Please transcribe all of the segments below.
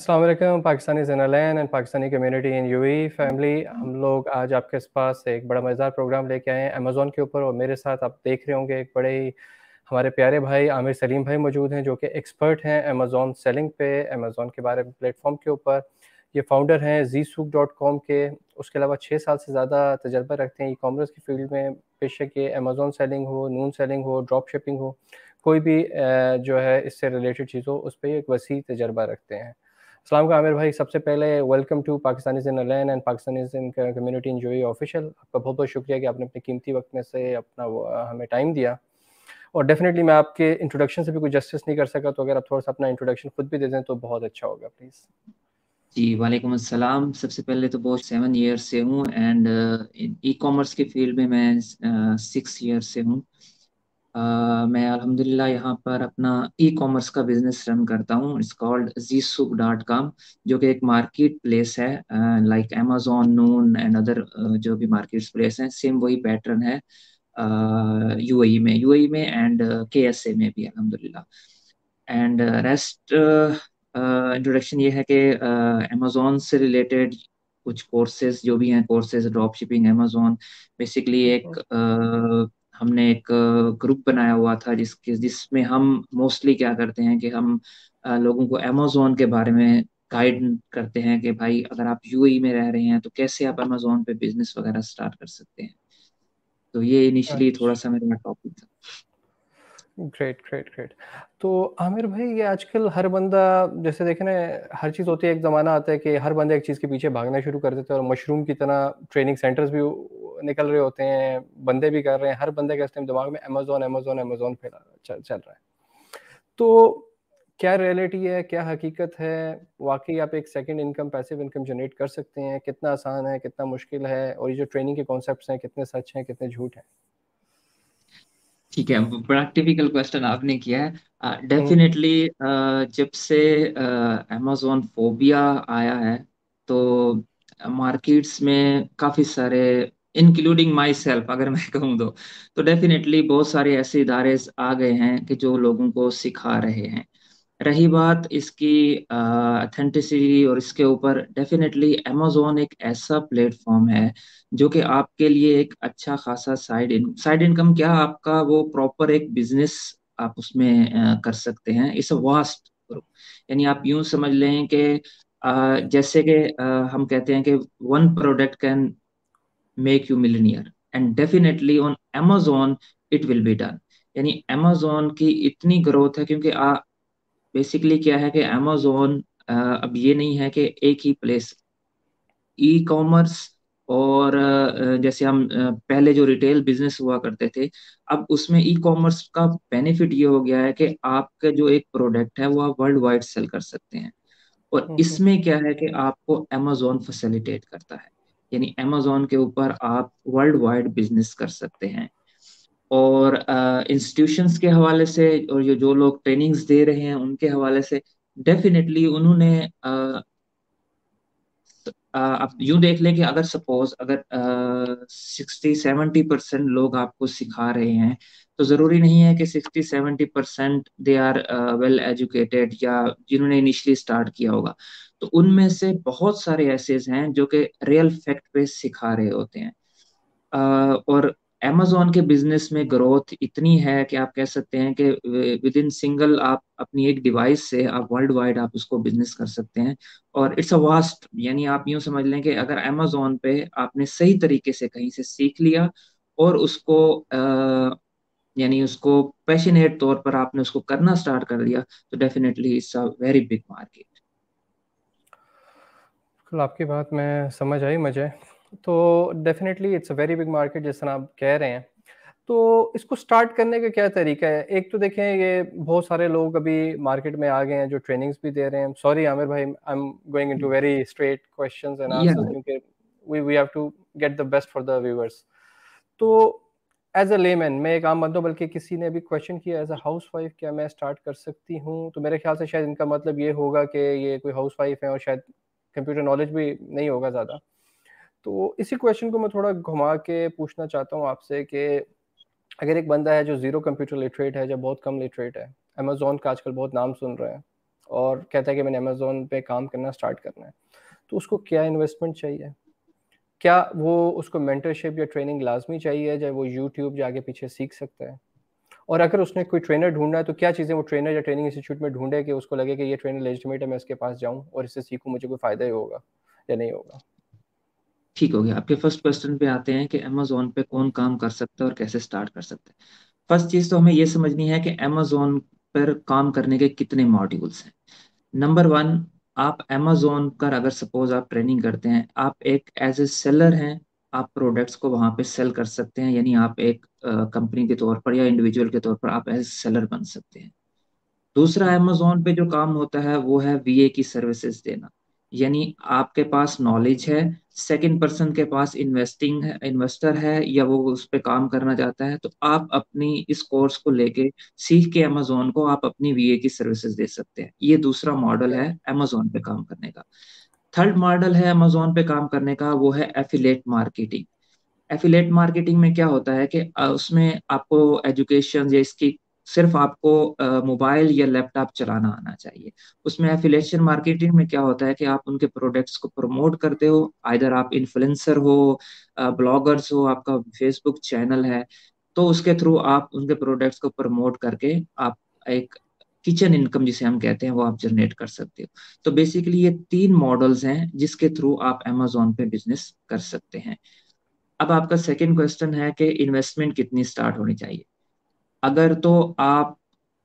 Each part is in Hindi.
अस्सलाम वालेकुम पाकिस्तानी ज़ैनलैन and Pakistani community in UAE family. हम लोग आज आपके पास एक बड़ा मज़ेदार प्रोग्राम लेके आए हैं अमेज़ॉन के ऊपर, और मेरे साथ आप देख रहे होंगे एक बड़े ही हमारे प्यारे भाई आमिर सलीम भाई मौजूद हैं, जो कि एक्सपर्ट हैं अमेज़ॉन सेलिंग पे, अमेज़ॉन के बारे में प्लेटफॉर्म के ऊपर। ये फाउंडर हैं zsook.com के। उसके अलावा 6 साल से ज़्यादा तजर्बा रखते हैं ई कॉमर्स की फील्ड में। बेशक ये अमेज़ॉन सेलिंग हो, नून सेलिंग हो, ड्रॉप शिपिंग हो, कोई भी जो है इससे रिलेटेड चीज़ हो, उस पर एक वसी तजर्बा रखते हैं। अस्सलाम वालेकुम आमिर भाई, सबसे पहले welcome to Pakistanis in land and Pakistanis in community in UAE official. आपका बहुत बहुत शुक्रिया कि आपने अपने कीमती वक्त में से अपना हमें टाइम दिया। और डेफिनेटली मैं आपके इंट्रोडक्शन से भी कोई जस्टिस नहीं कर सका, तो अगर आप थोड़ा सा अपना इंट्रोडक्शन खुद भी दे दें तो बहुत अच्छा होगा प्लीज़। जी वालेकुम अस्सलाम। सबसे पहले तो बहुत 7 ईयर्स से हूँ एंड ई कॉमर्स के फील्ड में मैं 6 ईयर्स से हूँ। मैं अल्हम्दुलिल्लाह यहाँ पर अपना ई कॉमर्स का बिजनेस रन करता हूँ। इट्स कॉल्ड zsook.com, जो कि एक मार्केट प्लेस है like Amazon, Noon and other जो भी मार्केट प्लेस हैं। सेम वही पैटर्न है यूएई में एंड केएसए में भी अल्हम्दुलिल्लाह। एंड रेस्ट इंट्रोडक्शन ये है कि अमेजोन से रिलेटेड कुछ कोर्सेज जो भी हैं, courses drop shipping Amazon basically एक हमने एक ग्रुप बनाया हुआ था जिसमें हम मोस्टली क्या करते हैं कि हम लोगों को अमेजोन के बारे में गाइड करते हैं कि भाई अगर आप यूएई में रह रहे हैं तो कैसे आप अमेजोन पे बिजनेस वगैरह स्टार्ट कर सकते हैं। तो ये इनिशियली थोड़ा सा मेरा टॉपिक था। Great great great. तो आमिर भाई, ये आजकल हर बंदा, जैसे देखे ना, हर चीज़ होती है, एक ज़माना आता है कि हर बंदा एक चीज़ के पीछे भागना शुरू कर देता है, और मशरूम की तरह ट्रेनिंग सेंटर्स भी निकल रहे होते हैं, बंदे भी कर रहे हैं, हर बंदे का इस टाइम दिमाग में अमेजोन अमेजोन अमेजोन फैला चल रहा है। तो क्या रियलिटी है, क्या हकीकत है? वाकई आप एक second income, passive income generate कर सकते हैं? कितना आसान है, कितना मुश्किल है? और ये जो ट्रेनिंग के कॉन्सेप्ट्स हैं, कितने सच हैं, कितने झूठ हैं? ठीक है, बड़ा टिपिकल क्वेश्चन आपने किया है। हम्म। डेफिनेटली जब से अमेजोन फोबिया आया है तो मार्केट्स में काफी सारे, इंक्लूडिंग माई सेल्फ अगर मैं कहूँ तो डेफिनेटली बहुत सारे ऐसे इदारे आ गए हैं कि जो लोगों को सिखा रहे हैं। रही बात इसकी अथेंटिसिटी और इसके ऊपर, डेफिनेटली अमेजोन एक ऐसा प्लेटफॉर्म है जो कि आपके लिए एक अच्छा खासा साइड इनकम क्या, आपका वो प्रॉपर एक बिजनेस आप उसमें कर सकते हैं। It's a vast group. यानी आप यूं समझ लें कि जैसे कि हम कहते हैं कि one product can make you millionaire, and definitely on Amazon it will be done. यानी अमेजोन की इतनी ग्रोथ है क्योंकि बेसिकली क्या है कि अमेजोन अब ये नहीं है कि एक ही प्लेस ई कॉमर्स और जैसे हम पहले जो रिटेल बिजनेस हुआ करते थे, अब उसमें ई कॉमर्स का बेनिफिट ये हो गया है कि आपका जो एक प्रोडक्ट है वो आप वर्ल्ड वाइड सेल कर सकते हैं। और हम्म। इसमें क्या है कि आपको अमेजोन फैसिलिटेट करता है। यानी अमेजोन के ऊपर आप वर्ल्ड वाइड बिजनेस कर सकते हैं। और इंस्टीट्यूशंस के हवाले से और ये जो लोग ट्रेनिंग्स दे रहे हैं उनके हवाले से, डेफिनेटली उन्होंने आप यूं देख लें कि अगर सपोज अगर 60-70% लोग आपको सिखा रहे हैं तो जरूरी नहीं है कि 60-70% दे आर वेल एजुकेटेड या जिन्होंने इनिशियली स्टार्ट किया होगा। तो उनमें से बहुत सारे ऐसे हैं जो कि रियल फैक्ट पे सिखा रहे होते हैं। और amazon के बिजनेस में ग्रोथ इतनी है कि आप कह सकते हैं कि विद इन सिंगल आप अपनी एक डिवाइस से आप वर्ल्ड वाइड आप उसको बिजनेस कर सकते हैं। और इट्स अ वास्ट, यानी आप यूं समझ लें कि अगर amazon पे आपने सही तरीके से कहीं से सीख लिया और उसको यानी उसको पैशनेट तौर पर आपने उसको करना स्टार्ट कर दिया तो definitely it's a very big market. बिल्कुल, आपकी बात मैं समझ आई मुझे। तो definitely it's a very big market जिस तरह आप कह रहे हैं। तो इसको स्टार्ट करने का क्या तरीका है? एक तो देखें, ये बहुत सारे लोग अभी मार्केट में आ गए हैं जो ट्रेनिंग्स भी दे रहे हैं। सॉरी आमिर भाई, I am going into very straight questions and या आंसर्स, क्योंकि we have to get the best for the viewers. तो एज अ लेमैन, मैं एक आम बंदा हूं, बल्कि किसी ने भी क्वेश्चन किया एज अ हाउसवाइफ क्या मैं स्टार्ट कर सकती हूँ, तो मेरे ख्याल से शायद इनका मतलब ये होगा कि ये कोई हाउसवाइफ है और शायद कंप्यूटर नॉलेज भी नहीं होगा ज़्यादा। तो इसी क्वेश्चन को मैं थोड़ा घुमा के पूछना चाहता हूँ आपसे कि अगर एक बंदा है जो ज़ीरो कंप्यूटर लिटरेट है, जो बहुत कम लिटरेट है, अमेज़न का आजकल बहुत नाम सुन रहे हैं, और कहता है कि मैंने अमेज़ॉन पे काम करना स्टार्ट करना है, तो उसको क्या इन्वेस्टमेंट चाहिए? क्या वो उसको मेंटरशिप या ट्रेनिंग लाज़मी चाहिए, चाहे वो यूट्यूब या आगे पीछे सीख सकता है? और अगर उसने कोई ट्रेनर ढूँढना है, तो क्या चीज़ें वो ट्रेनर या ट्रेनिंग इंस्टीट्यूट में ढूँढे कि उसको लगे कि ये ट्रेनर लेजिटिमेट है, मैं इसके पास जाऊँ और इससे सीखूँ, मुझे कोई फ़ायदा ही होगा या नहीं होगा? ठीक हो गया। आपके फर्स्ट क्वेश्चन पे आते हैं कि अमेजोन पे कौन काम कर सकता है और कैसे स्टार्ट कर सकता है। फर्स्ट चीज तो हमें ये समझनी है कि अमेजोन पर काम करने के कितने मॉड्यूल्स हैं। नंबर वन, आप अमेजोन पर अगर सपोज आप ट्रेनिंग करते हैं, आप एक एज ए सेलर हैं, आप प्रोडक्ट्स को वहां पे सेल कर सकते हैं, यानी आप एक कंपनी के तौर पर या इंडिविजुअल के तौर पर आप एज सेलर बन सकते हैं। दूसरा, अमेजोन पे जो काम होता है वो है वीए की सर्विसेज देना, यानी आपके पास नॉलेज है, सेकंड पर्सन के पास इन्वेस्टिंग है, इन्वेस्टर है, या वो उस पे काम करना चाहता है, तो आप अपनी इस कोर्स को लेके सीख के अमेजोन को आप अपनी वीए की सर्विसेज दे सकते हैं। ये दूसरा मॉडल है अमेजोन पे काम करने का। थर्ड मॉडल है अमेजोन पे काम करने का, वो है एफिलेट मार्केटिंग। एफिलेट मार्केटिंग में क्या होता है कि उसमें आपको एजुकेशन या इसकी सिर्फ आपको मोबाइल या लैपटॉप चलाना आना चाहिए। उसमें एफिलेशन मार्केटिंग में क्या होता है कि आप उनके प्रोडक्ट्स को प्रमोट करते हो, आइदर आप इन्फ्लुएंसर हो, ब्लॉगर्स हो, आपका फेसबुक चैनल है, तो उसके थ्रू आप उनके प्रोडक्ट्स को प्रमोट करके आप एक किचन इनकम जिसे हम कहते हैं वो आप जनरेट कर सकते हो। तो बेसिकली ये तीन मॉडल्स हैं जिसके थ्रू आप अमेजोन पे बिजनेस कर सकते हैं। अब आपका सेकंड क्वेश्चन है कि इन्वेस्टमेंट कितनी स्टार्ट होनी चाहिए। अगर तो आप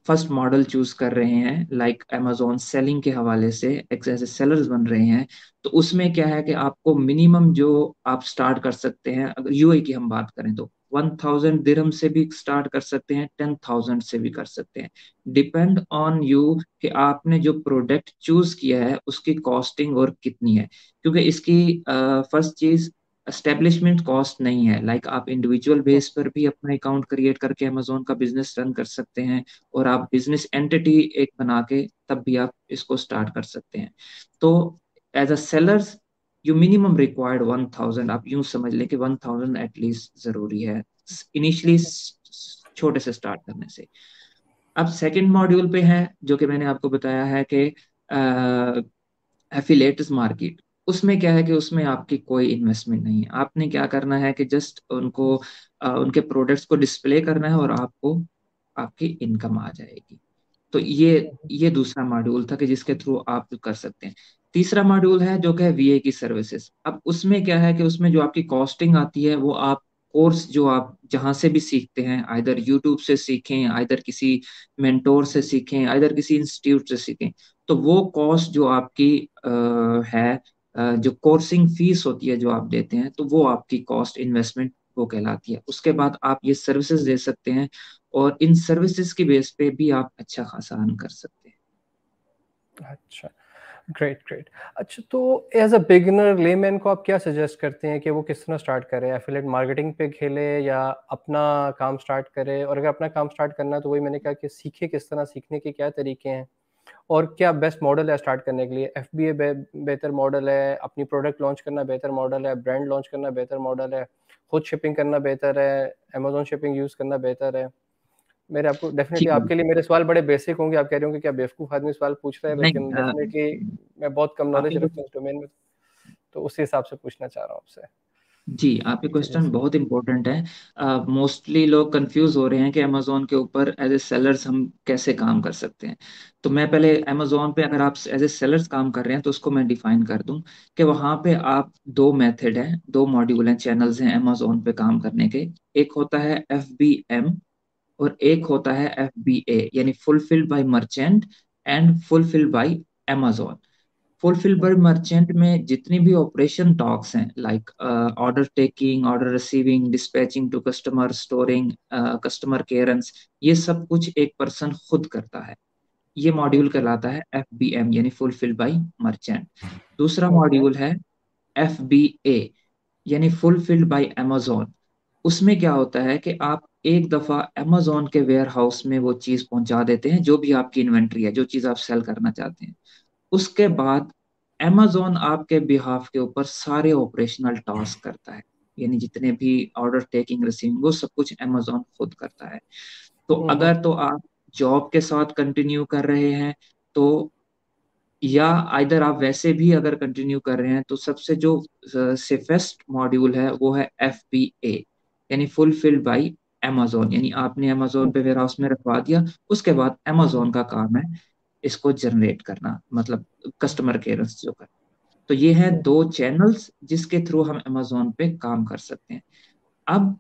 फर्स्ट मॉडल चूज कर रहे हैं, लाइक अमेजोन सेलिंग के हवाले से एक जैसे सेलर्स बन रहे हैं, तो उसमें क्या है कि आपको मिनिमम जो आप स्टार्ट कर सकते हैं, अगर यूए की हम बात करें तो 1000 दिरहम से भी स्टार्ट कर सकते हैं, 10,000 से भी कर सकते हैं। डिपेंड ऑन यू कि आपने जो प्रोडक्ट चूज किया है उसकी कॉस्टिंग और कितनी है, क्योंकि इसकी फर्स्ट चीज एस्टेब्लिशमेंट कॉस्ट नहीं है। लाइक आप इंडिविजुअल बेस पर भी अपना अकाउंट क्रिएट करके अमेजोन का बिजनेस रन कर सकते हैं, और आप बिजनेस एंटिटी एक बना के तब भी आप इसको स्टार्ट कर सकते हैं। तो as a sellers you minimum required 1000, आप यूं समझ लें कि 1000 एटलीस्ट जरूरी है इनिशियली छोटे से स्टार्ट करने से। अब सेकंड मॉड्यूल पे है जो कि मैंने आपको बताया है कि एफिलेट्स मार्केट। उसमें क्या है कि उसमें आपकी कोई इन्वेस्टमेंट नहीं है, आपने क्या करना है कि जस्ट उनको उनके प्रोडक्ट्स को डिस्प्ले करना है और आपको आपकी इनकम आ जाएगी। तो ये दूसरा मॉड्यूल था कि जिसके थ्रू आप कर सकते हैं। तीसरा मॉड्यूल है जो कि है वीए की सर्विसेज। अब उसमें क्या है कि उसमें जो आपकी कॉस्टिंग आती है वो आप कोर्स जो आप जहां से भी सीखते हैं, आइदर यूट्यूब से सीखें, आइदर किसी मेंटोर से सीखें, आइदर किसी इंस्टीट्यूट से सीखें, तो वो कॉस्ट जो आपकी है, जो कोर्सिंग फीस होती है जो आप देते हैं, तो वो आपकी कॉस्ट इन्वेस्टमेंट वो कहलाती है। उसके बाद आप ये सर्विसेज दे सकते हैं, और इन सर्विसेज की बेस पे भी आप अच्छा खासा अर्न कर सकते हैं। अच्छा, ग्रेट, ग्रेट। अच्छा, तो एज़ अ बिगिनर लेमैन को आप क्या सजेस्ट करते हैं कि वो किस तरह स्टार्ट करे? एफ़िलिएट मार्केटिंग पे खेले या अपना काम स्टार्ट करे? और अगर अपना काम स्टार्ट करना है तो वही मैंने कहा कि सीखे किस तरह, सीखने के क्या तरीके हैं? और क्या बेस्ट मॉडल है स्टार्ट करने के लिए? एफबीए बेहतर मॉडल है, अपनी प्रोडक्ट लॉन्च करना बेहतर मॉडल है, ब्रांड लॉन्च करना बेहतर मॉडल है, खुद शिपिंग करना बेहतर है, अमेज़न शिपिंग यूज़ करना बेहतर है? मेरे आपको डेफ़िनिटली ठीक है। आपके लिए मेरे सवाल बड़े बेसिक होंगे, आप कह रहे होंगे क्या बेवकूफ़ आदमी सवाल पूछ रहा है, नहीं, लेकिन डेफ़िनिटली मैं बहुत कम नॉलेज आपके रखता हूँ इस डोमेन में, तो उसी हिसाब से पूछना चाह रहा हूँ आपसे। जी, आपके जी, जी, क्वेश्चन बहुत इंपॉर्टेंट है। मोस्टली लोग कंफ्यूज हो रहे हैं कि अमेजोन के ऊपर एज ए सेलर्स हम कैसे काम कर सकते हैं। तो मैं पहले अमेजोन पे अगर आप एज ए सेलर्स काम कर रहे हैं तो उसको मैं डिफाइन कर दूं कि वहां पे आप दो मेथड हैं, दो मॉड्यूल हैं, चैनल्स हैं अमेजोन पे काम करने के। एक होता है FBM और एक होता है FBA, यानी fulfilled by merchant and fulfilled by Amazon. Fulfil by merchant में जितनी भी ऑपरेशन टॉक्स हैं, like order taking, order receiving, dispatching to customer, storing, customer cares, ये सब कुछ एक पर्सन खुद करता है। ये मॉड्यूल ओके, कहलाता है FBM, यानी फुलफिल बाय मर्चेंट। दूसरा ओके, मॉड्यूल है FBA, यानी फुलफिल्ड बाय अमेजोन। उसमें क्या होता है कि आप एक दफा अमेजोन के वेयर हाउस में वो चीज पहुंचा देते हैं, जो भी आपकी इन्वेंट्री है, जो चीज आप सेल करना चाहते हैं। उसके बाद amazon आपके बिहाफ के ऊपर सारे ऑपरेशनल टास्क करता है, यानी जितने भी ऑर्डर टेकिंग रिसीविंग वो सब कुछ amazon खुद करता है। तो हुँ, हुँ, अगर तो आप जॉब के साथ कंटिन्यू कर रहे हैं तो या आइदर आप वैसे भी अगर कंटिन्यू कर रहे हैं तो सबसे जो सेफेस्ट मॉड्यूल है वो है FBA, यानी फुलफिल्ड बाय amazon, यानी आपने amazon पे वेयर हाउस में रखवा दिया, उसके बाद amazon का काम है इसको जनरेट करना, मतलब कस्टमर केयर जो कर। तो ये हैं दो चैनल्स जिसके थ्रू हम amazon पे काम कर सकते हैं। अब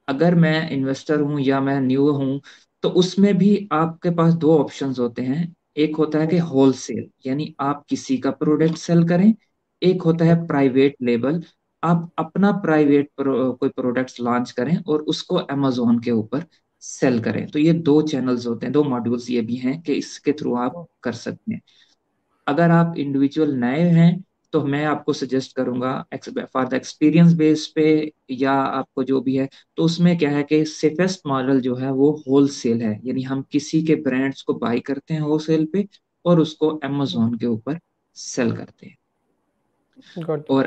अगर मैं इन्वेस्टर हूं या मैं न्यू हूं, तो उसमें भी आपके पास दो ऑप्शंस होते हैं। एक होता है कि होलसेल, यानी आप किसी का प्रोडक्ट सेल करें। एक होता है प्राइवेट लेबल, आप अपना प्राइवेट कोई प्रोडक्ट्स लॉन्च करें और उसको अमेजोन के ऊपर सेल करें। तो ये दो चैनल्स होते हैं, दो मॉड्यूल्स ये भी हैं कि इसके थ्रू आप कर सकते हैं। अगर आप इंडिविजुअल नए हैं तो मैं आपको सजेस्ट करूंगा फॉर द एक्सपीरियंस बेस पे, या आपको जो भी है, तो उसमें क्या है कि सेफेस्ट मॉडल जो है वो होलसेल है, यानी हम किसी के ब्रांड्स को बाई करते हैं होलसेल पे और उसको अमेजोन के ऊपर सेल करते हैं। गुड। और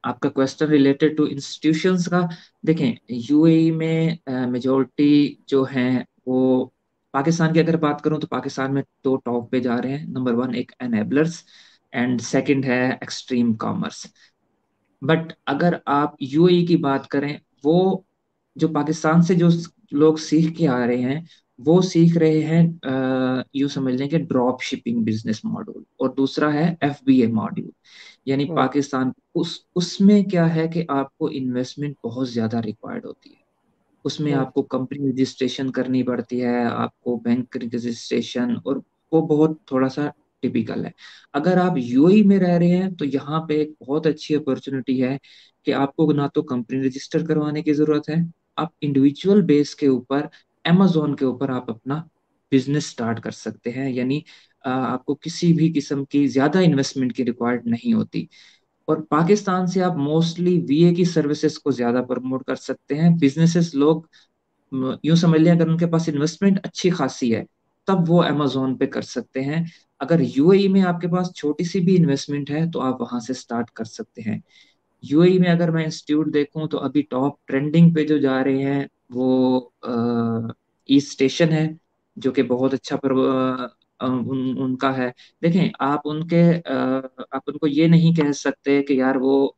आपका क्वेश्चन रिलेटेड टू इंस्टीट्यूशंस का, देखें यूएई में मेजोरिटी जो हैं वो, पाकिस्तान की अगर बात करूं तो पाकिस्तान में दो टॉप पे जा रहे हैं। नंबर वन एक एनेबलर्स एंड सेकंड है एक्सट्रीम कॉमर्स। बट अगर आप यूएई की बात करें, वो जो पाकिस्तान से जो लोग सीख के आ रहे हैं वो सीख रहे हैं, यूं समझ लें कि ड्रॉप शिपिंग बिजनेस मॉड्यूल, और दूसरा है FBA मॉड्यूल। यानी पाकिस्तान उसमें क्या है कि आपको इन्वेस्टमेंट बहुत ज्यादा रिक्वायर्ड होती है। उसमें आपको कंपनी रजिस्ट्रेशन करनी पड़ती है, आपको बैंक रजिस्ट्रेशन, और वो बहुत थोड़ा सा टिपिकल है। अगर आप यूएई में रह रहे हैं तो यहाँ पे एक बहुत अच्छी अपॉर्चुनिटी है कि आपको ना तो कंपनी रजिस्टर करवाने की जरूरत है, आप इंडिविजुअल बेस के ऊपर अमेजोन के ऊपर आप अपना बिजनेस स्टार्ट कर सकते हैं। यानी आपको किसी भी किस्म की ज्यादा इन्वेस्टमेंट की रिक्वायर्ड नहीं होती। और पाकिस्तान से आप मोस्टली VA की सर्विसेज को ज्यादा प्रमोट कर सकते हैं। बिजनेसेस लोग यूं समझ लें अगर उनके पास इन्वेस्टमेंट अच्छी खासी है तब वो अमेजोन पे कर सकते हैं। अगर यूएई में आपके पास छोटी सी भी इन्वेस्टमेंट है तो आप वहां से स्टार्ट कर सकते हैं। यूएई में अगर मैं इंस्टीट्यूट देखूं तो अभी टॉप ट्रेंडिंग पे जो जा रहे हैं वो ईस्ट स्टेशन है, जो कि बहुत अच्छा उनका है। देखें आप उनको ये नहीं कह सकते कि यार वो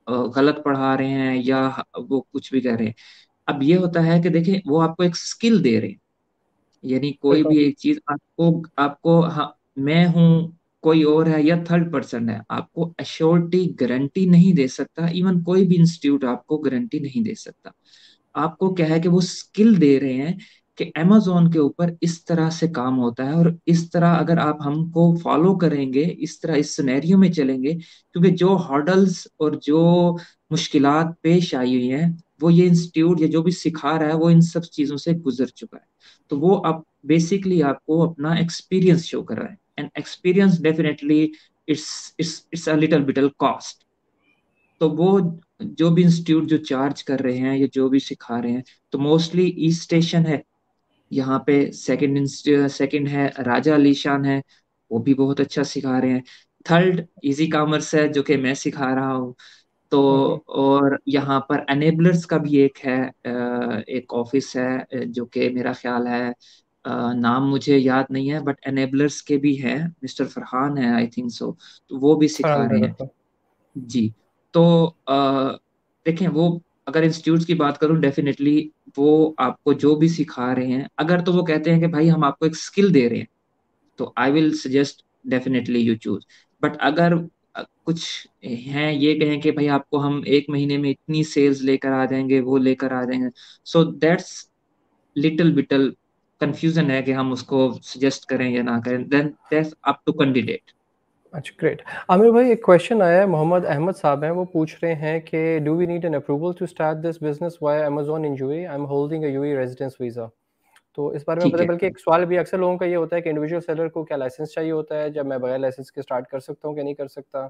गलत पढ़ा रहे हैं या वो कुछ भी कह रहे हैं। अब ये होता है कि देखिए वो आपको एक स्किल दे रहे हैं, यानी कोई बिल्कुल। भी एक चीज आपको आपको हाँ, मैं हूँ, कोई और है या थर्ड पर्सन है, आपको एश्योरिटी गारंटी नहीं दे सकता। इवन कोई भी इंस्टीट्यूट आपको गारंटी नहीं दे सकता। आपको क्या है कि वो स्किल दे रहे हैं कि अमेजोन के ऊपर इस तरह से काम होता है, और इस तरह अगर आप हमको फॉलो करेंगे, इस तरह इस सिनेरियो में चलेंगे, क्योंकि जो हॉर्डल्स और जो मुश्किलात पेश आई हुई हैं वो ये इंस्टीट्यूट या जो भी सिखा रहा है वो इन सब चीजों से गुजर चुका है। तो वो अब बेसिकली आपको अपना एक्सपीरियंस शो कर रहा है, and experience definitely it's a little bit cost. तो वो जो भी इंस्टीट्यूट जो चार्ज कर रहे हैं या जो भी सिखा रहे हैं, तो मोस्टली ईस्ट स्टेशन है यहाँ पे, सेकंड है राजा अलीशान है, वो भी बहुत अच्छा सिखा रहे हैं। थर्ड इजी कॉमर्स है जो कि मैं सिखा रहा हूँ। तो और यहाँ पर एनेबलर्स का भी एक है, एक ऑफिस है, जो कि मेरा ख्याल है नाम मुझे याद नहीं है, बट एनेबलर्स के भी हैं, मिस्टर फरहान है आई थिंक सो, तो वो भी सिखा फरहान भाई, रहे हैं। बिल्कुल। जी। तो देखें वो, अगर इंस्टीट्यूट्स की बात करूं डेफिनेटली वो आपको जो भी सिखा रहे हैं, अगर तो वो कहते हैं कि भाई हम आपको एक स्किल दे रहे हैं, तो I will suggest definitely you choose. But अगर कुछ हैं ये कहें कि भाई आपको हम एक महीने में इतनी सेल्स लेकर आ जाएंगे, वो लेकर आ जाएंगे, so that's little bit confusion है कि हम उसको सजेस्ट करें या ना करें, then that's up to candidate. अच्छा, ग्रेट। आमिर भाई, एक क्वेश्चन आया है, मोहम्मद अहमद साहब हैं, वो पूछ रहे हैं कि do we need an approval to start this business via Amazon in UAE? I am holding a UAE residence visa. तो इस बारे में ठीक पता, है। बल्कि एक सवाल भी अक्सर लोगों का ये होता है कि इंडिविजुअल सेलर को क्या लाइसेंस चाहिए होता है, जब मैं बगैर लाइसेंस के स्टार्ट कर सकता हूँ कि नहीं कर सकता?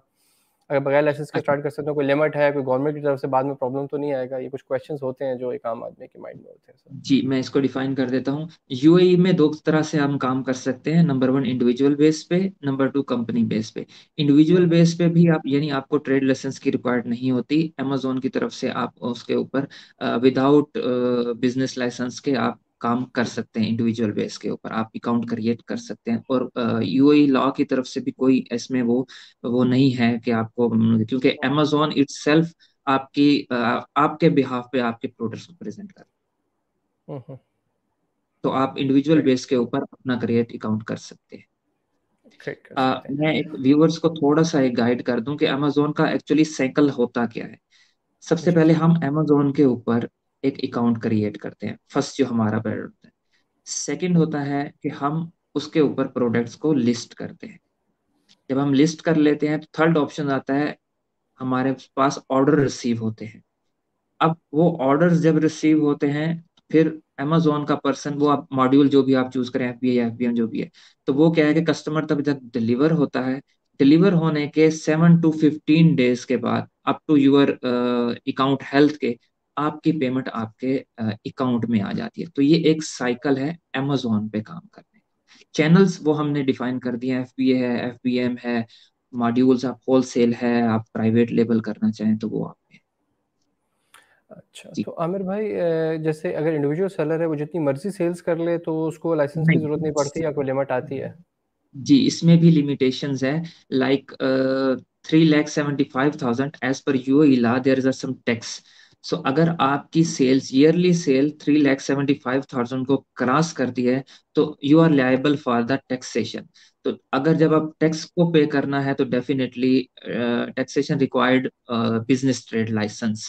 अगर बगैर लाइसेंस के अच्छा, स्टार्ट कर सकता हूँ, कोई लिमिट है, कोई गवर्नमेंट की तरफ से बाद में प्रॉब्लम तो नहीं आएगा? ये कुछ क्वेश्चंस होते हैं जो एक आम आदमी के माइंड में होते हैं सर। जी मैं इसको डिफाइन कर देता हूँ। यूएई में दो तरह से हम काम कर सकते हैं, नंबर वन इंडिविजुअल बेस पे, नंबर टू कंपनी बेस पे। इंडिविजुअल बेस पे भी आप, यानी आपको ट्रेड लाइसेंस की रिक्वायर्ड नहीं होती, अमेजोन की तरफ से आप उसके ऊपर विदाउट बिजनेस लाइसेंस के आप काम कर सकते हैं इंडिविजुअल बेस के ऊपर, आप अकाउंट क्रिएट कर सकते हैं। और यूएई लॉ की तरफ से भी कोई इसमें वो नहीं है कि आपको, क्योंकि अमेजोन इटसेल्फ आपके बिहाफ पे आपके प्रोडक्ट्स को प्रेजेंट कर, हम्म। तो आप इंडिविजुअल ग्रेट। बेस के ऊपर अपना क्रिएट अकाउंट कर सकते हैं। ग्रेट कर सकते हैं। मैं एक व्यूअर्स को थोड़ा सा एक गाइड कर दूं कि अमेजोन का एक्चुअली साइकिल होता क्या है। सबसे जी पहले जी। हम अमेजोन के ऊपर एक अकाउंट क्रिएट करते हैं, फर्स्ट जो हमारा पैड होता है। सेकंड होता है कि हम उसके ऊपर प्रोडक्ट्स को लिस्ट करते हैं। जब हम लिस्ट कर लेते हैं तो थर्ड ऑप्शन आता है, हमारे पास ऑर्डर रिसीव होते हैं। अब वो ऑर्डर्स जब रिसीव होते हैं, फिर अमेजोन का पर्सन, वो आप मॉड्यूल जो भी आप चूज करें, एफबीए या एफबीएम जो भी है, तो वो क्या है कि कस्टमर तब जब डिलीवर होता है, डिलीवर होने के 7 to 15 डेज के बाद up to your account health के, आपकी पेमेंट आपके अकाउंट में आ जाती है। तो ये एक साइकिल है अमेजोन पे काम करने। चैनल्स वो हमने डिफाइन कर दिए हैं, एफबीए है, एफबीएम है, मॉड्यूल्स आप होलसेल है, आप प्राइवेट लेबल करना चाहें तो वो आप में। अच्छा, जी। तो आमिर भाई जैसे अगर इंडिविजुअल सेलर है वो जितनी मर्जी सेल्स कर ले तो उसको लाइसेंस की जरूरत नहीं पड़ती या कोई लिमिट आती है? जी, इसमें भी लिमिटेशंस है। Like 3,75,000 as per UAE law, there is some tax. So अगर आपकी सेल्स, ईयरली सेल 3,75,000 को क्रॉस करती है, तो you are liable for the taxation. तो अगर जब आप टैक्स को पे करना है तो definitely taxation required business trade licence,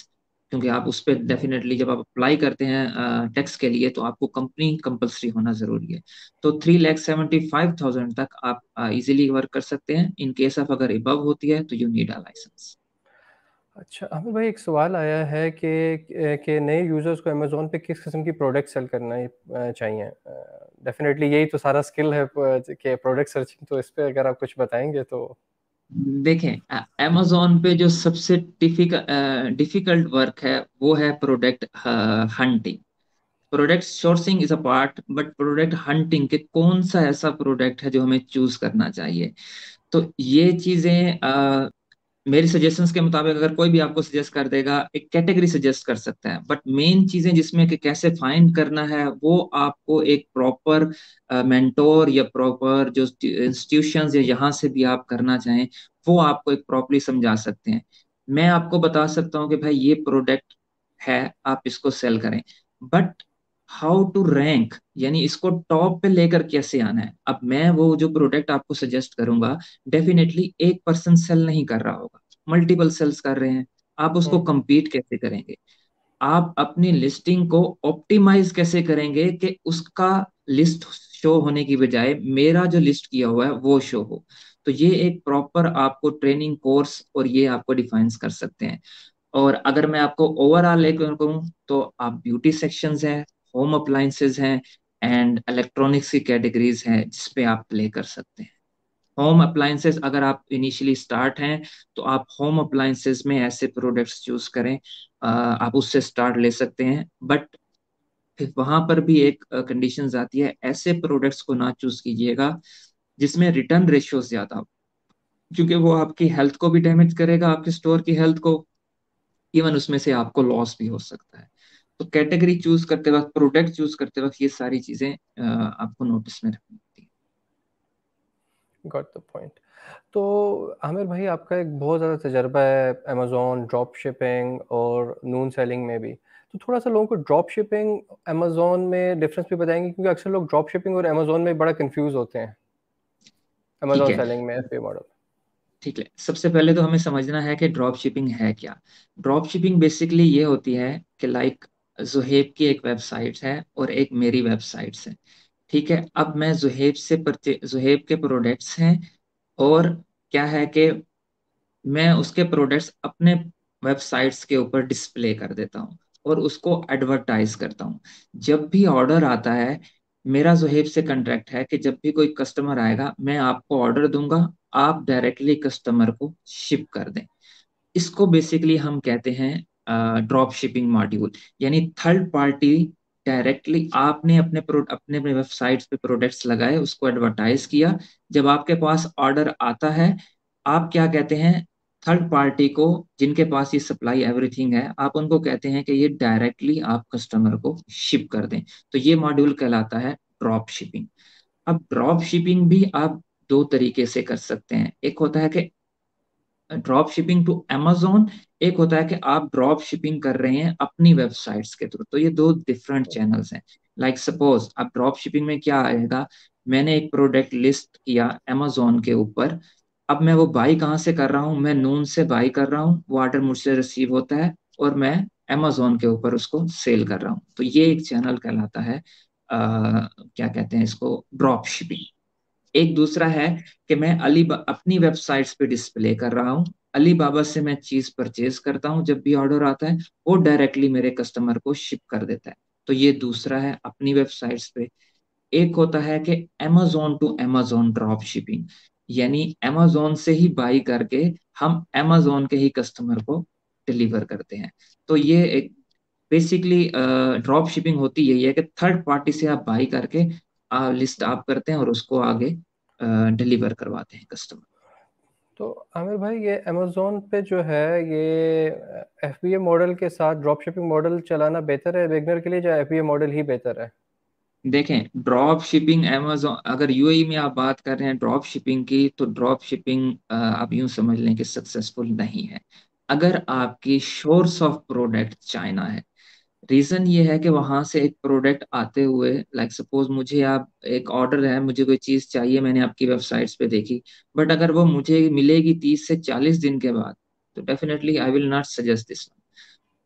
क्योंकि आप उस पर डेफिनेटली जब आप अप्लाई करते हैं टैक्स के लिए, तो आपको कंपनी कंपलसरी होना जरूरी है। तो 3,75,000 तक आप इजीली वर्क कर सकते हैं। इन केस ऑफ अगर इबव होती है तो यू नीड अ लाइसेंस। अच्छा आमिर भाई, एक सवाल आया है कि नए यूजर्स को अमेजोन पे किस किस्म की प्रोडक्ट सेल करना चाहिए? डेफिनेटली यही तो सारा स्किल है कि प्रोडक्ट सर्चिंग, तो इस पे अगर आप कुछ बताएंगे तो। देखें, amazon पे जो सबसे डिफिकल्ट वर्क है वो है product hunting. Product sourcing is a part, but product hunting के कौन सा ऐसा प्रोडक्ट है जो हमें चूज करना चाहिए, तो ये चीजें मेरी सजेशंस के मुताबिक अगर कोई भी आपको सजेस्ट कर देगा, एक कैटेगरी सजेस्ट कर सकता है, बट मेन चीजें जिसमें कि कैसे फाइंड करना है वो आपको एक प्रॉपर मेंटोर या प्रॉपर जो इंस्टीट्यूशंस या यहाँ से भी आप करना चाहें, वो आपको एक प्रॉपरली समझा सकते हैं। मैं आपको बता सकता हूँ कि भाई ये प्रोडक्ट है, आप इसको सेल करें, बट हाउ टू रैंक, यानी इसको टॉप पे लेकर कैसे आना है। अब मैं वो जो प्रोडक्ट आपको सजेस्ट करूंगा, डेफिनेटली एक पर्सन सेल नहीं कर रहा होगा, मल्टीपल सेल्स कर रहे हैं। आप उसको हम्म। compete कैसे करेंगे, आप अपनी लिस्टिंग को ऑप्टिमाइज कैसे करेंगे कि उसका लिस्ट शो होने की बजाय मेरा जो लिस्ट किया हुआ है वो शो हो। तो ये एक प्रॉपर आपको ट्रेनिंग कोर्स और ये आपको डिफाइन कर सकते हैं। और अगर मैं आपको ओवरऑल लेकर कहूँ तो आप ब्यूटी सेक्शंस हैं, होम अप्लायंसेस हैं, एंड इलेक्ट्रॉनिक्स की कैटेगरीज हैं जिसपे आप प्ले कर सकते हैं। होम अप्लायंसेस अगर आप इनिशियली स्टार्ट हैं तो आप होम अप्लायंसेस में ऐसे प्रोडक्ट्स चूज करें, आप उससे स्टार्ट ले सकते हैं। बट फिर वहां पर भी एक कंडीशंस आती है, ऐसे प्रोडक्ट्स को ना चूज कीजिएगा जिसमें रिटर्न रेशियो ज्यादा हो, क्योंकि वो आपकी हेल्थ को भी डैमेज करेगा, आपके स्टोर की हेल्थ को, इवन उसमें से आपको लॉस भी हो सकता है। तो कैटेगरी चूज करते वक्त, प्रोडक्ट चूज करते वक्त ये सारी चीजें आपको नोटिस में रखनी होती गॉट द पॉइंट। तो आमिर भाई, आपका एक बहुत ज़्यादा तजर्बा है अमेज़ॉन ड्रॉप शिपिंग और नून सेलिंग में भी, तो थोड़ा सा लोगों को ड्रॉप शिपिंग अमेज़ॉन में डिफरेंस भी बताएंगे, क्योंकि अक्सर लोग ड्रॉप शिपिंग और अमेज़ॉन में बड़ा कंफ्यूज होते हैं, है। ठीक अमेज़ॉन है। सेलिंग में एफबी मॉडल। ठीक है, सबसे पहले तो हमें समझना है कि ड्रॉप शिपिंग है क्या। ड्रॉप शिपिंग बेसिकली ये होती है कि लाइक जुहेब की एक वेबसाइट है और एक मेरी वेबसाइट है। ठीक है, अब मैं जुहेब के प्रोडक्ट्स हैं, और क्या है कि मैं उसके प्रोडक्ट्स अपने वेबसाइट्स के ऊपर डिस्प्ले कर देता हूँ और उसको एडवर्टाइज करता हूँ। जब भी ऑर्डर आता है, मेरा जोहेब से कॉन्ट्रैक्ट है कि जब भी कोई कस्टमर आएगा मैं आपको ऑर्डर दूंगा, आप डायरेक्टली कस्टमर को शिप कर दें। इसको बेसिकली हम कहते हैं ड्रॉप शिपिंग मॉड्यूल। यानी थर्ड पार्टी डायरेक्टली, आपने अपने वेबसाइट्स पे प्रोडक्ट्स लगाए, उसको एडवर्टाइज किया, जब आपके पास ऑर्डर आता है, आप क्या कहते हैं, थर्ड पार्टी को, जिनके पास ये सप्लाई एवरीथिंग है, आप उनको कहते हैं कि ये डायरेक्टली आप कस्टमर को शिप कर दें। तो ये मॉड्यूल कहलाता है ड्रॉप शिपिंग। अब ड्रॉप शिपिंग भी आप दो तरीके से कर सकते हैं। एक होता है कि ड्रॉप शिपिंग टू Amazon, एक होता है कि आप ड्रॉप शिपिंग कर रहे हैं अपनी वेबसाइट्स के थ्रू। तो ये दो डिफरेंट चैनल्स हैं। लाइक सपोज अब ड्रॉप शिपिंग में क्या आएगा, मैंने एक प्रोडक्ट लिस्ट किया Amazon के ऊपर। अब मैं वो बाई कहाँ से कर रहा हूँ, मैं नून से बाई कर रहा हूँ, वो ऑर्डर मुझसे रिसीव होता है और मैं Amazon के ऊपर उसको सेल कर रहा हूँ। तो ये एक चैनल कहलाता है क्या कहते हैं इसको, ड्रॉप शिपिंग। एक दूसरा है कि मैं अपनी वेबसाइट्स पे डिस्प्ले कर रहा हूँ, अलीबाबा से मैं चीज परचेज करता हूँ, जब भी ऑर्डर आता है वो डायरेक्टली मेरे कस्टमर को शिप कर देता है। तो ये दूसरा है अपनी वेबसाइट्स पे। एक होता है कि Amazon to Amazon drop shipping, यानी Amazon से ही बाई करके हम Amazon के ही कस्टमर को डिलीवर करते हैं। तो ये एक बेसिकली ड्रॉप शिपिंग होती यही है कि थर्ड पार्टी से आप बाई करके लिस्ट आप करते हैं और उसको आगे डिलीवर करवाते हैं कस्टमर। तो आमिर भाई, ये अमेज़ोन पे जो है, ये एफबीए मॉडल के साथ ड्रॉप शिपिंग मॉडल चलाना बेहतर है बिगनर के लिए, या एफबीए मॉडल ही बेहतर है? देखें, ड्रॉप शिपिंग Amazon, अगर यूएई में आप बात कर रहे हैं ड्रॉप शिपिंग की, तो ड्रॉप शिपिंग आप यूं समझ लें कि सक्सेसफुल नहीं है अगर आपकी सोर्स ऑफ प्रोडक्ट चाइना है। रीजन ये है कि वहां से एक प्रोडक्ट आते हुए, लाइक सपोज मुझे, आप एक ऑर्डर है, मुझे कोई चीज चाहिए, मैंने आपकी वेबसाइट्स पे देखी, बट अगर वो मुझे मिलेगी 30 से 40 दिन के बाद, तो definitely I will not suggest this.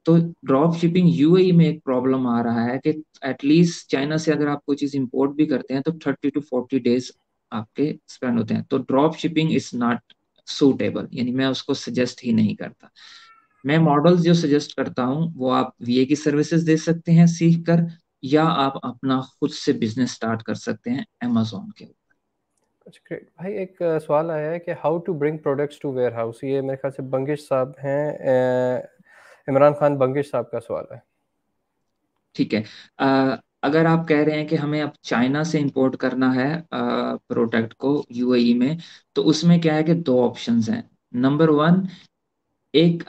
तो ड्रॉप शिपिंग यूएई में एक प्रॉब्लम आ रहा है कि एटलीस्ट चाइना से अगर आप कोई चीज इंपोर्ट भी करते हैं तो 30 to 40 डेज आपके स्पेंड होते हैं। तो drop shipping is not suitable, यानी मैं उसको सजेस्ट ही नहीं करता। मैं मॉडल्स जो सजेस्ट करता हूँ वो आप वीए की सर्विसेज दे सकते हैं सीख कर, या आप अपना खुद से बिजनेस स्टार्ट कर सकते हैं Amazon के ऊपर। अच्छा, ग्रेट भाई। एक सवाल आया है कि how to bring products to warehouse. ये मेरे ख्याल से बंगिश साहब हैं, इमरान खान बंगिश साहब का सवाल है। ठीक है। अगर आप कह रहे हैं कि हमें अब चाइना से इंपोर्ट करना है प्रोडक्ट को यूएई में, तो उसमें क्या है कि दो ऑप्शंस हैं। नंबर वन, एक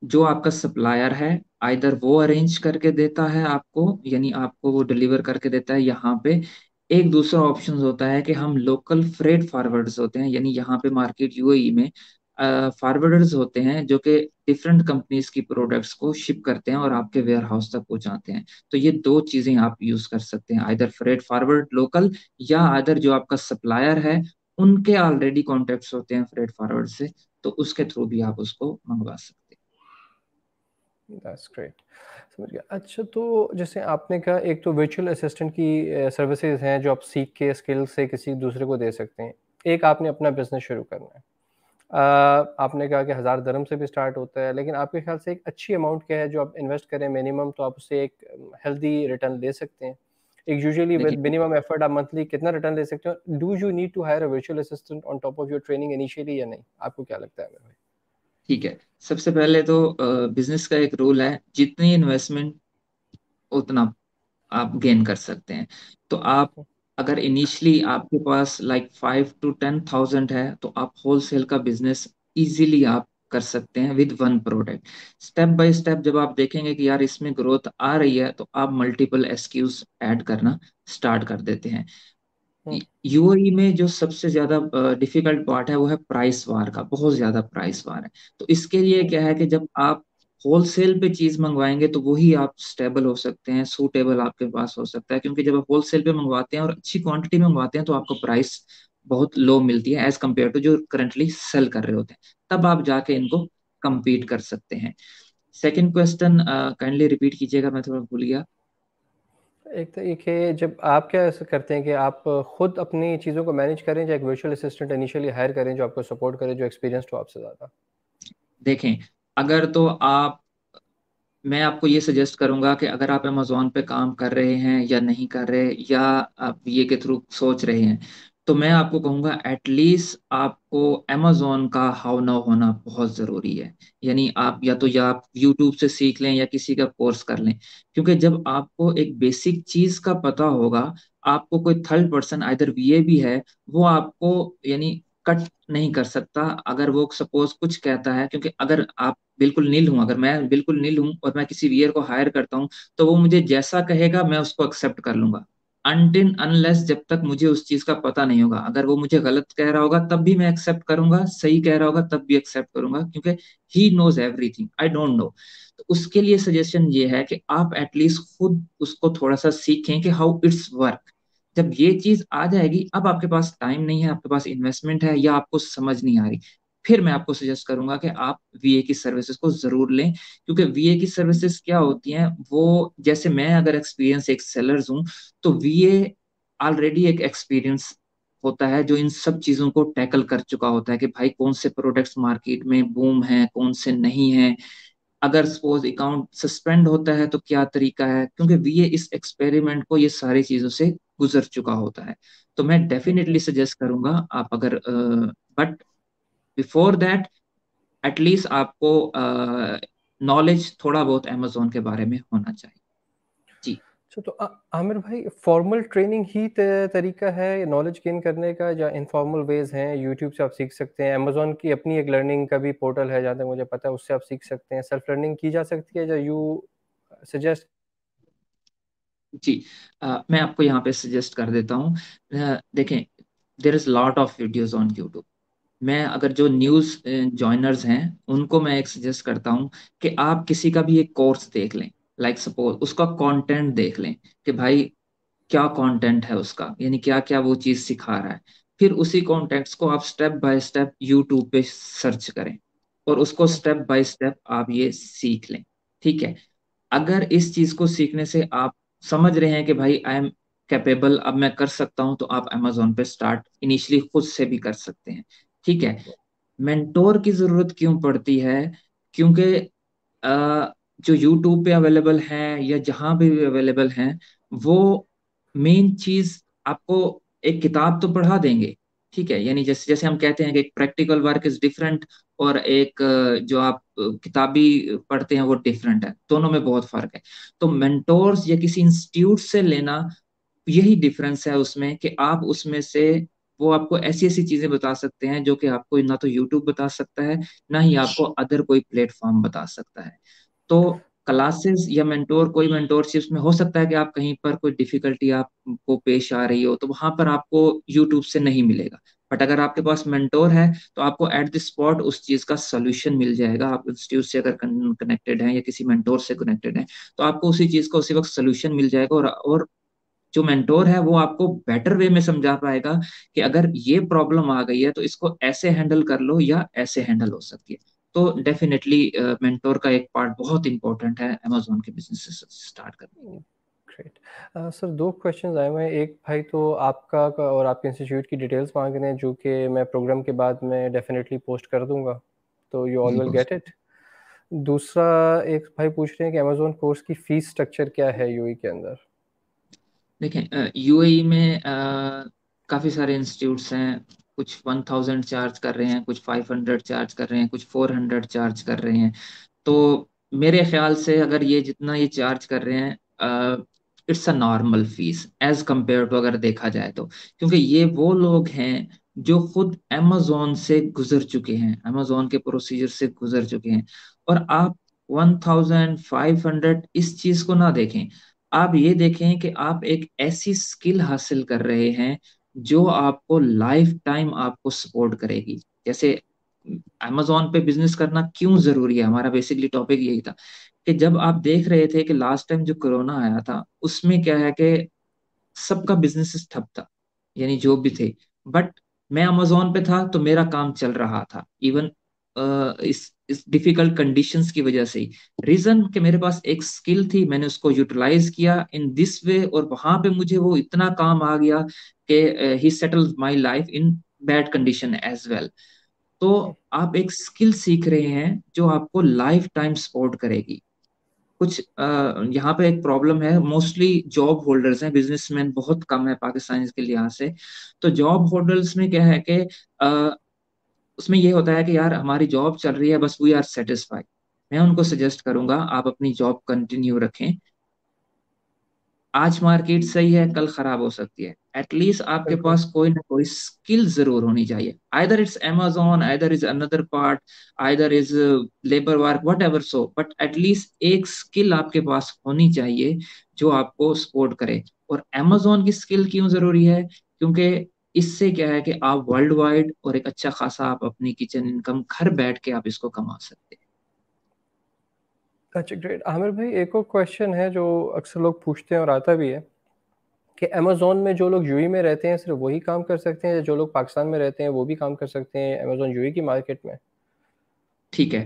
जो आपका सप्लायर है, आइदर वो अरेंज करके देता है आपको, यानी आपको वो डिलीवर करके देता है यहाँ पे। एक दूसरा ऑप्शन होता है कि हम लोकल फ्रेट फॉरवर्डर्स होते हैं, यानी यहाँ पे मार्केट यूएई में फॉरवर्डर्स होते हैं जो कि डिफरेंट कंपनीज की प्रोडक्ट्स को शिप करते हैं और आपके वेयर हाउस तक पहुंचाते हैं। तो ये दो चीजें आप यूज कर सकते हैं, आइदर फ्रेट फॉरवर्ड लोकल, या आइदर जो आपका सप्लायर है उनके ऑलरेडी कॉन्टेक्ट्स होते हैं फ्रेट फॉरवर्ड से, तो उसके थ्रू भी आप उसको मंगवा सकते दैट्स ग्रेट, समझ गया। अच्छा, तो जैसे आपने कहा, एक तो वर्चुअल असिस्टेंट की सर्विसेज हैं जो आप सीख के स्किल से किसी दूसरे को दे सकते हैं। एक आपने अपना बिजनेस शुरू करना है। आपने कहा कि 1000 दरम से भी स्टार्ट होता है, लेकिन आपके ख्याल से एक अच्छी अमाउंट क्या है जो आप इन्वेस्ट करें मिनिमम, तो आप उससे एक हेल्दी रिटर्न ले सकते हैं? एक यूजुअली हैं। विद देखिए, मिनिमम एफर्ट आप मंथली कितना रिटर्न ले सकते हो? Do you need to hire a virtual assistant on top of your training initially, या नहीं? आपको क्या लगता है मेरे भाई? ठीक है। सबसे पहले तो बिजनेस का एक रूल है, जितनी इन्वेस्टमेंट उतना आप गेन कर सकते हैं। तो आप, अगर इनिशियली आपके पास लाइक 5 to 10,000 है, तो आप होलसेल का बिजनेस इजीली आप कर सकते हैं with one product. Step by step जब आप देखेंगे कि यार इसमें ग्रोथ आ रही है, तो आप मल्टीपल एसक्यूज ऐड करना स्टार्ट कर देते हैं। हम्म। यूएई में जो सबसे ज्यादा डिफिकल्ट पार्ट है वो है प्राइस वार का, बहुत ज्यादा प्राइस वार है। तो इसके लिए क्या है कि जब आप होलसेल पे चीज मंगवाएंगे तो वही आप स्टेबल हो सकते हैं, सूटेबल आपके पास हो सकता है, क्योंकि जब आप होलसेल पे मंगवाते हैं और अच्छी क्वांटिटी में मंगवाते हैं तो आपको प्राइस बहुत लो मिलती है एज कम्पेयर टू जो करंटली सेल कर रहे होते हैं। तब आप जाके इनको compete कर सकते हैं। सेकंड क्वेश्चन काइंडली रिपीट कीजिएगा, मैं थोड़ा भूल गया। एक तो एक है, जब आप क्या ऐसा करते हैं कि आप खुद अपनी चीज़ों को मैनेज करें, या एक वर्चुअल असिस्टेंट इनिशियली हायर करें जो आपको सपोर्ट करे, जो एक्सपीरियंस हो आपसे ज़्यादा? देखें, अगर तो आप, मैं आपको ये सजेस्ट करूंगा कि अगर आप अमेजोन पे काम कर रहे हैं या नहीं कर रहे, या आप ये के थ्रू सोच रहे हैं, तो मैं आपको कहूंगा एटलीस्ट आपको अमेजोन का हाउ नाउ होना बहुत ज़रूरी है। यानी आप या आप यूट्यूब से सीख लें या किसी का कोर्स कर लें, क्योंकि जब आपको एक बेसिक चीज़ का पता होगा, आपको कोई थर्ड पर्सन आइदर वीए भी है, वो आपको यानी कट नहीं कर सकता अगर वो सपोज कुछ कहता है, क्योंकि अगर आप बिल्कुल नील हूं, अगर मैं बिल्कुल नील हूं और मैं किसी वीआर को हायर करता हूं, तो वो मुझे जैसा कहेगा मैं उसको एक्सेप्ट कर लूंगा, अनटिल अनलेस जब तक मुझे उस चीज का पता नहीं होगा। अगर वो मुझे गलत कह रहा होगा तब भी मैं एक्सेप्ट करूंगा, सही कह रहा होगा तब भी एक्सेप्ट करूंगा, क्योंकि he knows everything, I don't know. तो उसके लिए सजेशन ये है कि आप एटलीस्ट खुद उसको थोड़ा सा सीखें कि हाउ इट्स वर्क। जब ये चीज आ जाएगी, अब आपके पास टाइम नहीं है, आपके पास इन्वेस्टमेंट है, या आपको समझ नहीं आ रही, फिर मैं आपको सजेस्ट करूंगा कि आप वीए की सर्विसेज को जरूर लें। क्योंकि वीए की सर्विसेज क्या होती हैं, वो जैसे मैं अगर एक्सपीरियंस एक सेलर्स हूँ, तो वीए ऑलरेडी एक एक्सपीरियंस होता है जो इन सब चीजों को टैकल कर चुका होता है कि भाई कौन से प्रोडक्ट्स मार्केट में बूम है, कौन से नहीं है, अगर सपोज अकाउंट सस्पेंड होता है तो क्या तरीका है, क्योंकि वीए इस एक्सपेरिमेंट को ये सारी चीजों से गुजर चुका होता है। तो मैं डेफिनेटली सजेस्ट करूंगा आप अगर, बट बिफोर दैट एटलीस्ट आपको नॉलेज थोड़ा बहुत अमेजोन के बारे में होना चाहिए। जी। अच्छा, तो आमिर भाई, फॉर्मल ट्रेनिंग ही तरीका है नॉलेज गेन करने का, या इनफॉर्मल वेज हैं? यूट्यूब से आप सीख सकते हैं, अमेजोन की अपनी एक लर्निंग का भी पोर्टल है जहाँ तक मुझे पता है, उससे आप सीख सकते हैं, सेल्फ लर्निंग की जा सकती है, या यू सजेस्ट? जी। मैं आपको यहाँ पे सजेस्ट कर देता हूँ। देखें, there is lot of videos on YouTube. मैं अगर जो न्यूज जॉइनर्स हैं उनको मैं एक सजेस्ट करता हूँ कि आप किसी का भी एक कोर्स देख लें, लाइक सपोज उसका कंटेंट देख लें कि भाई क्या कंटेंट है उसका, यानी क्या क्या वो चीज सिखा रहा है। फिर उसी कॉन्टेक्स्ट को आप स्टेप बाय स्टेप यूट्यूब पे सर्च करें और उसको स्टेप बाय स्टेप आप ये सीख लें। ठीक है। अगर इस चीज को सीखने से आप समझ रहे हैं कि भाई आई एम कैपेबल, अब मैं कर सकता हूं, तो आप अमेजोन पे स्टार्ट इनिशियली खुद से भी कर सकते हैं। ठीक है। मेंटोर की जरूरत क्यों पड़ती है? क्योंकि जो यूट्यूब पे अवेलेबल है या जहां भी अवेलेबल हैं, वो मेन चीज आपको एक किताब तो पढ़ा देंगे। ठीक है, यानी जैसे जैसे हम कहते हैं कि एक प्रैक्टिकल वर्क इज डिफरेंट और एक जो आप किताबी पढ़ते हैं वो डिफरेंट है, दोनों में बहुत फर्क है। तो मेंटोर्स या किसी इंस्टीट्यूट से लेना, यही डिफरेंस है उसमें कि आप उसमें से वो आपको ऐसी ऐसी चीजें बता सकते हैं जो कि आपको ना तो यूट्यूब बता सकता है, ना ही आपको अदर कोई प्लेटफॉर्म बता सकता है। तो क्लासेस या मेंटोर, कोई मेंटोरशिप में हो सकता है कि आप कहीं पर कोई डिफिकल्टी आपको पेश आ रही हो, तो वहां पर आपको यूट्यूब से नहीं मिलेगा। बट अगर आपके पास मेंटोर है तो आपको एट द स्पॉट उस चीज का सोल्यूशन मिल जाएगा। आप इंस्टीट्यूट से अगर कनेक्टेड हैं या किसी मेंटोर से कनेक्टेड हैं, तो आपको उसी चीज का उसी वक्त सोल्यूशन मिल जाएगा। और जो मेंटोर है वो आपको बेटर वे में समझा पाएगा कि अगर ये प्रॉब्लम आ गई है तो इसको ऐसे हैंडल कर लो या ऐसे हैंडल हो सकती है। तो डेफिनेटली मेंटोर का एक पार्ट बहुत इंपॉर्टेंट है अमेजोन के बिजनेस स्टार्ट करने के ग्रेट। सर, दो क्वेश्चंस आए हुए हैं। एक भाई तो आपका और आपके इंस्टीट्यूट की डिटेल्स मांग रहे हैं, जो कि मैं प्रोग्राम के बाद में डेफिनेटली पोस्ट कर दूंगा, तो यू ऑल लिए। विल बिल्कुल। Get it. दूसरा, एक भाई पूछ रहे हैं कि अमेजोन कोर्स की फीस स्ट्रक्चर क्या है यूएई के अंदर? देखें, यूएई में काफी सारे इंस्टीट्यूट्स हैं। कुछ 1000 चार्ज कर रहे हैं, कुछ 500 चार्ज कर रहे हैं, कुछ 400 चार्ज कर रहे हैं। तो मेरे ख्याल से अगर ये जितना ये चार्ज कर रहे हैं, it's a normal fees as compare to, अगर देखा जाए तो। क्योंकि ये वो लोग हैं जो खुद अमेजोन से गुजर चुके हैं, अमेजोन के प्रोसीजर से गुजर चुके हैं। और आप 1500 इस चीज को ना देखें, आप ये देखें कि आप एक ऐसी स्किल हासिल कर रहे हैं जो आपको लाइफ टाइम आपको सपोर्ट करेगी। जैसे अमेजोन पे बिजनेस करना क्यों जरूरी है, हमारा बेसिकली टॉपिक यही था कि जब आप देख रहे थे कि लास्ट टाइम जो कोरोना आया था उसमें क्या है कि सबका बिजनेस ठप था, यानी जो भी थे। बट मैं अमेजोन पे था तो मेरा काम चल रहा था, इवन इस डिफिकल्ट कंडीशंस की वजह से ही। रीजन कि मेरे पास एक स्किल थी, मैंने उसको यूटिलाइज किया इन दिस वे, और वहां पे मुझे वो इतना काम आ गया कि he settled my life in bad condition as well. तो आप एक स्किल सीख रहे हैं जो आपको लाइफ टाइम सपोर्ट करेगी। कुछ यहाँ पे एक प्रॉब्लम है, मोस्टली जॉब होल्डर्स हैं, बिजनेसमैन बहुत कम है पाकिस्तान के लिहाज से। तो जॉब होल्डर्स में क्या है कि उसमें ये होता है कि यार हमारी जॉब चल रही है, बस वी आर सेटिस्फाइड। मैं उनको सजेस्ट करूंगा आप अपनी जॉब कंटिन्यू रखें। आज मार्केट सही है, कल खराब हो सकती है। एटलीस्ट आपके बिल्कुल। पास कोई ना कोई स्किल जरूर होनी चाहिए, either it's Amazon, either is another part, either is labour work, what ever so, but at least एक स्किल आपके पास होनी चाहिए जो आपको सपोर्ट करे। और Amazon की स्किल क्यों जरूरी है? क्योंकि इससे क्या है कि आप वर्ल्ड वाइड और एक अच्छा खासा आप अपनी किचन इनकम घर बैठ के आप इसको कमा सकते हैं। अच्छा, ग्रेट। आमिर भाई, एक और क्वेश्चन है जो अक्सर लोग पूछते हैं और आता भी है कि अमेज़न में जो लोग यूएई में रहते हैं सिर्फ वही काम कर सकते हैं, या जो लोग पाकिस्तान में रहते हैं वो भी काम कर सकते हैं अमेज़न यूएई की मार्केट में? ठीक है।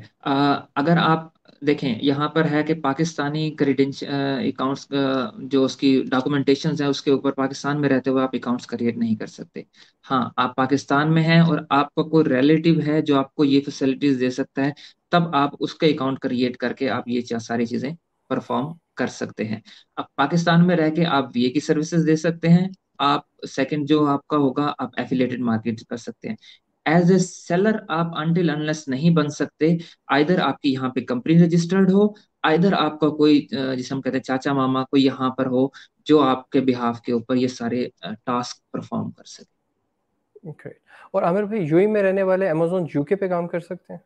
अगर आप देखें, यहाँ पर है कि पाकिस्तानी क्रेडेंश अकाउंट्स जो उसकी डॉक्यूमेंटेशन है उसके ऊपर पाकिस्तान में रहते हुए आप अकाउंट्स क्रिएट नहीं कर सकते। हाँ, आप पाकिस्तान में हैं और आपका कोई रिलेटिव है जो आपको ये फैसिलिटीज दे सकता है, तब आप उसके अकाउंट क्रिएट करके आप ये सारी चीजें परफॉर्म कर सकते हैं। अब पाकिस्तान में रह के आप वीए की सर्विसेज दे सकते हैं। आप सेकंड जो आपका होगा, आप एफिलिएटेड मार्केट कर सकते हैं। एज ए सेलर आप अनटिल अनलेस नहीं बन सकते। आइदर आपकी यहाँ पे कंपनी रजिस्टर्ड हो, आइदर आपका कोई जिसे हम कहते हैं चाचा मामा कोई यहाँ पर हो जो आपके बिहाफ के ऊपर ये सारे टास्क परफॉर्म कर सके। ओके। और आमिर भाई, यूएई में रहने वाले अमेज़न यूके पे काम कर सकते हैं?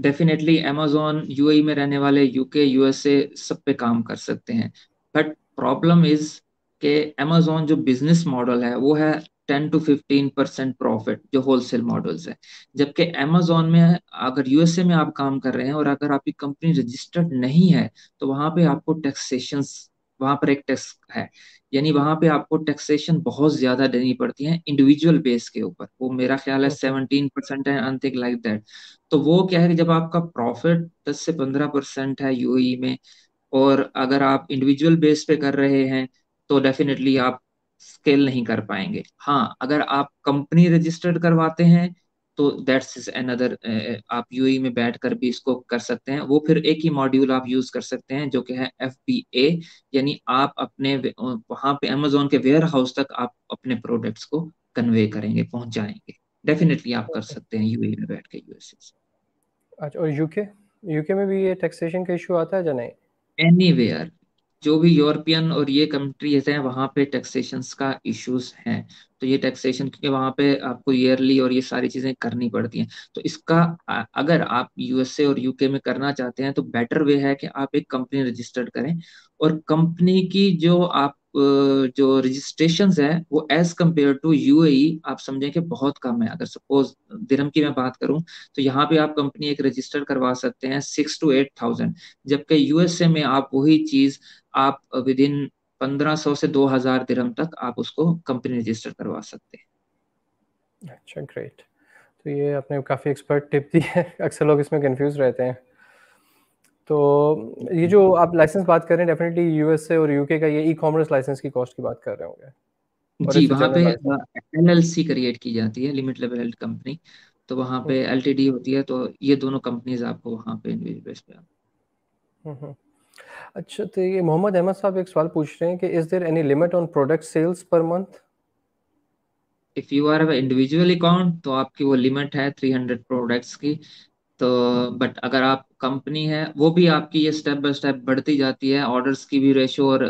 डेफिनेटली अमेजोन यूएई में रहने वाले यूके यूएसए सब पे काम कर सकते हैं। बट प्रॉब्लम इज के अमेजोन जो बिजनेस मॉडल है वो है 10 to 15% प्रॉफिट जो होलसेल मॉडल्स है। जबकि अमेजोन में अगर यूएसए में आप काम कर रहे हैं और अगर आपकी कंपनी रजिस्टर्ड नहीं है तो वहां पे आपको टैक्सेशन, वहां पर एक टैक्स है, यानी वहां पे आपको टैक्सेशन बहुत ज्यादा देनी पड़ती है इंडिविजुअल बेस के ऊपर। वो मेरा ख्याल है ओके। 17% है, अनथिंग लाइक दैट। तो वो क्या है कि जब आपका प्रॉफिट 10 से 15% है यूएई में, और अगर आप इंडिविजुअल बेस पे कर रहे हैं तो डेफिनेटली आप स्केल नहीं कर पाएंगे। हाँ, अगर आप कंपनी रजिस्टर्ड करवाते हैं तो दैट्स इज अनदर, आप यूएई में बैठ कर भी इसको कर सकते हैं। वो फिर एक ही मॉड्यूल आप यूज कर सकते हैं जो कि है एफबीए, यानी आप अपने वहां पे अमेजोन के वेयर हाउस तक आप अपने प्रोडक्ट्स को कन्वे करेंगे, पहुंचाएंगे। डेफिनेटली आप कर ओके। सकते हैं यूएई में बैठ के यूएसए से। अच्छा, और यूके? यूके में भी ये टैक्सेशन का इशू आता है या नहीं? एनीवेयर, जो भी यूरोपियन और ये कंट्रीज हैं वहाँ पे टैक्सेशंस का इश्यूज हैं। तो ये टैक्सेशन क्योंकि वहाँ पे आपको ईयरली और ये सारी चीजें करनी पड़ती हैं, तो इसका अगर आप यूएसए और यूके में करना चाहते हैं तो बेटर वे है कि आप एक कंपनी रजिस्टर्ड करें। और कंपनी की जो आप जो रजिस्ट्रेशंस है वो एज कंपेयर टू यूएई आप समझें कि बहुत कम है। अगर सपोज दिरहम की मैं बात करूं तो यहाँ पे आप कंपनी एक रजिस्टर करवा सकते हैं 6 to 8 thousand, जबकि यूएसए में आप वही चीज आप विद इन 1500 से 2000 दिरहम तक आप उसको कंपनी रजिस्टर करवा सकते हैं। अच्छा, ग्रेट। तो ये आपने काफ़ी एक्सपर्ट टिप दी है। अक्सर लोग इसमें कंफ्यूज रहते हैं। तो ये जो आप लाइसेंस बात कर रहे हैं, डेफिनेटली यूएसए और यूके का, ये ई कॉमर्स लाइसेंस की कॉस्ट की बात कर रहे होंगे, और जी, इससे वहाँ पे जनरल लाइसेंस? एलएलसी क्रिएट की जाती है, लिमिट लेवल हेल्थ कंपनी। तो वहाँ पे एलटीडी होती है, तो ये दोनों कंपनीज आपको वहाँ पे इंडिविजुअल बेस पे। अच्छा, तो ये मोहम्मद अहमद साहब एक सवाल पूछ रहे हैं कि is there any limit on product sales per month? If you are individual account तो आपकी वो लिमिट है 300 प्रोडक्ट्स की। तो बट अगर आप कंपनी है वो भी आपकी ये स्टेप बाय स्टेप बढ़ती जाती है, ऑर्डर्स की भी रेशो और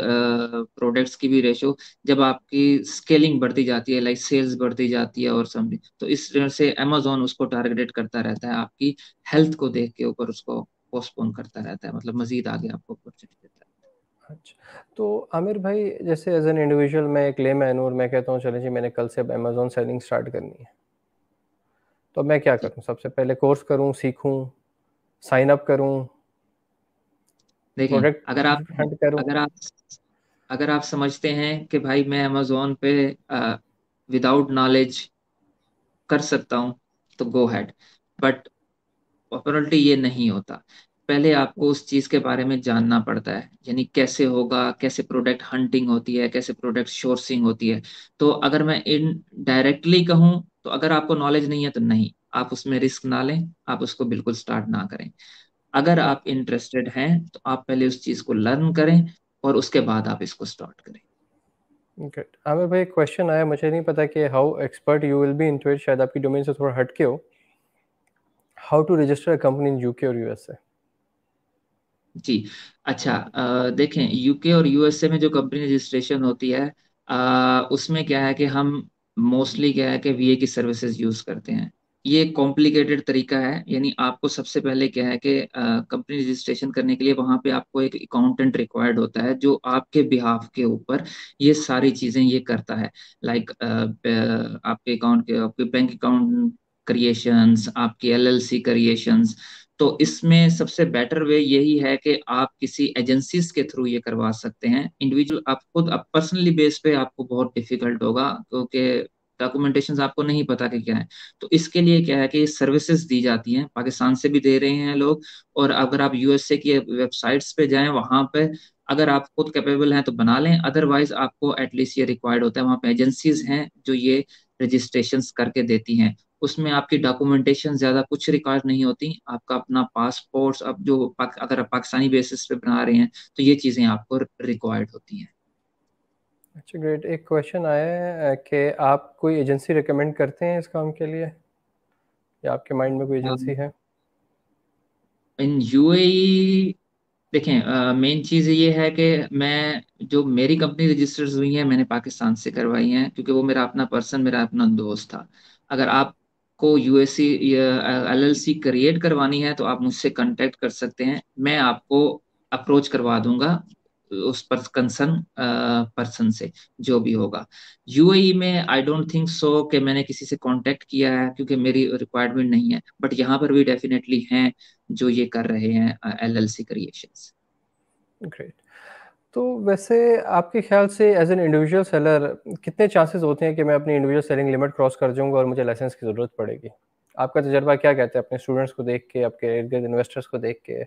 प्रोडक्ट्स की भी रेशो। जब आपकी स्केलिंग बढ़ती जाती है, लाइक सेल्स बढ़ती जाती है और समथिंग, तो इस तरह से अमेजोन उसको टारगेट करता रहता है, आपकी हेल्थ को देख के ऊपर उसको पोस्टपोन करता रहता है, मतलब मजीद आगे आपको अपॉर्चुनिटी देता है। अच्छा, तो आमिर भाई, जैसे एज एन इंडिविजुअल मैं एक लेमैन हूँ और मैं कहता हूँ चलिए जी मैंने कल से अब अमेजोन सेलिंग स्टार्ट करनी है, तो मैं क्या जी, करूँ? सबसे पहले कोर्स करूँ, सीखूँ, साइन अप करूँ, देखें, अगर आप प्रोडक्ट हंट करूँ? अगर आप अगर आप समझते हैं कि भाई मैं अमेजोन पे विदाउट नॉलेज कर सकता हूँ तो गो हैड, बट अपॉर्चुनिटी ये नहीं होता। पहले आपको उस चीज के बारे में जानना पड़ता है, यानी कैसे होगा, कैसे प्रोडक्ट हंटिंग होती है, कैसे प्रोडक्ट सोर्सिंग होती है। तो अगर मैं इन डायरेक्टली कहूँ तो अगर आपको नॉलेज नहीं है तो नहीं, आप उसमें रिस्क ना लें, आप उसको बिल्कुल स्टार्ट ना करें। अगर आप इंटरेस्टेड हैं तो आप पहले उस चीज को लर्न करें और उसके बाद आप इसको स्टार्ट करें। गुड। आमिर भाई, एक क्वेश्चन आया, मुझे नहीं पता कि how expert you will be into it, शायद आपकी डोमेन से थोड़ा हट के हो। How to register a company in UK और यूएसए? जी। अच्छा, देखें, यूके और यूएसए में जो कंपनी रजिस्ट्रेशन होती है, उसमें क्या है कि हम मोस्टली क्या है कि वीए की सर्विसेज यूज करते हैं। ये एक कॉम्प्लिकेटेड तरीका है, यानी आपको सबसे पहले क्या है कि कंपनी रजिस्ट्रेशन करने के लिए वहां पे आपको एक अकाउंटेंट रिक्वायर्ड होता है जो आपके बिहाफ के ऊपर ये सारी चीजें ये करता है। लाइक आपके अकाउंट के, आपके बैंक अकाउंट क्रिएशंस, आपकी एलएलसी क्रिएशंस। तो इसमें सबसे बेटर वे यही है कि आप किसी एजेंसीज के थ्रू ये करवा सकते हैं। इंडिविजुअल आप खुद आप पर्सनली बेस पे आपको बहुत डिफिकल्ट होगा, क्योंकि डॉक्यूमेंटेशन आपको नहीं पता कि क्या है। तो इसके लिए क्या है कि सर्विसेज दी जाती हैं, पाकिस्तान से भी दे रहे हैं लोग। और अगर आप यूएसए की वेबसाइट्स पे जाएं, वहां पे अगर आप खुद कैपेबल हैं तो बना लें, अदरवाइज आपको एटलीस्ट ये रिक्वायर्ड होता है, वहाँ पे एजेंसीज हैं जो ये रजिस्ट्रेशन करके देती हैं। उसमें आपकी डॉक्यूमेंटेशन ज्यादा कुछ रिकॉर्ड नहीं होती, आपका अपना पासपोर्ट, अब जो अगर आप पाकिस्तानी बेसिस पे बना रहे हैं तो ये चीजें आपको रिक्वायर्ड होती हैं। अच्छा, ग्रेट। एक क्वेश्चन आया है कि आप कोई एजेंसी रिकमेंड करते हैं इस काम के लिए, या आपके माइंड में कोई एजेंसी है? इन यूएई, देखें, मेन चीज ये है कि मैं, जो मेरी कंपनी रजिस्टर्ड हुई है मैंने पाकिस्तान से करवाई हैं, क्योंकि वो मेरा अपना पर्सन, मेरा अपना दोस्त था। अगर आपको यूएससी एलएलसी क्रिएट करवानी है तो आप मुझसे कांटेक्ट कर सकते हैं, मैं आपको अप्रोच करवा दूंगा उस पर कंसर्न पर्सन से, जो भी होगा। यूएई में आई डोंट थिंक सो कि मैंने किसी से कांटेक्ट किया है, क्योंकि मेरी रिक्वायरमेंट नहीं है, बट यहाँ पर भी डेफिनेटली हैं जो ये कर रहे हैं एलएलसी क्रिएशंस। ग्रेट। तो वैसे आपके ख्याल से एज एन इंडिविजुअल सेलर कितने चांसेस होते हैं कि मैं अपनी इंडिविजुअल सेलिंग लिमिट क्रॉस कर जाऊंगा और मुझे लाइसेंस की ज़रूरत पड़ेगी? आपका तजर्बा क्या कहता है, अपने स्टूडेंट्स को देख के, आपके इर्द गिर्द इन्वेस्टर्स को देख के?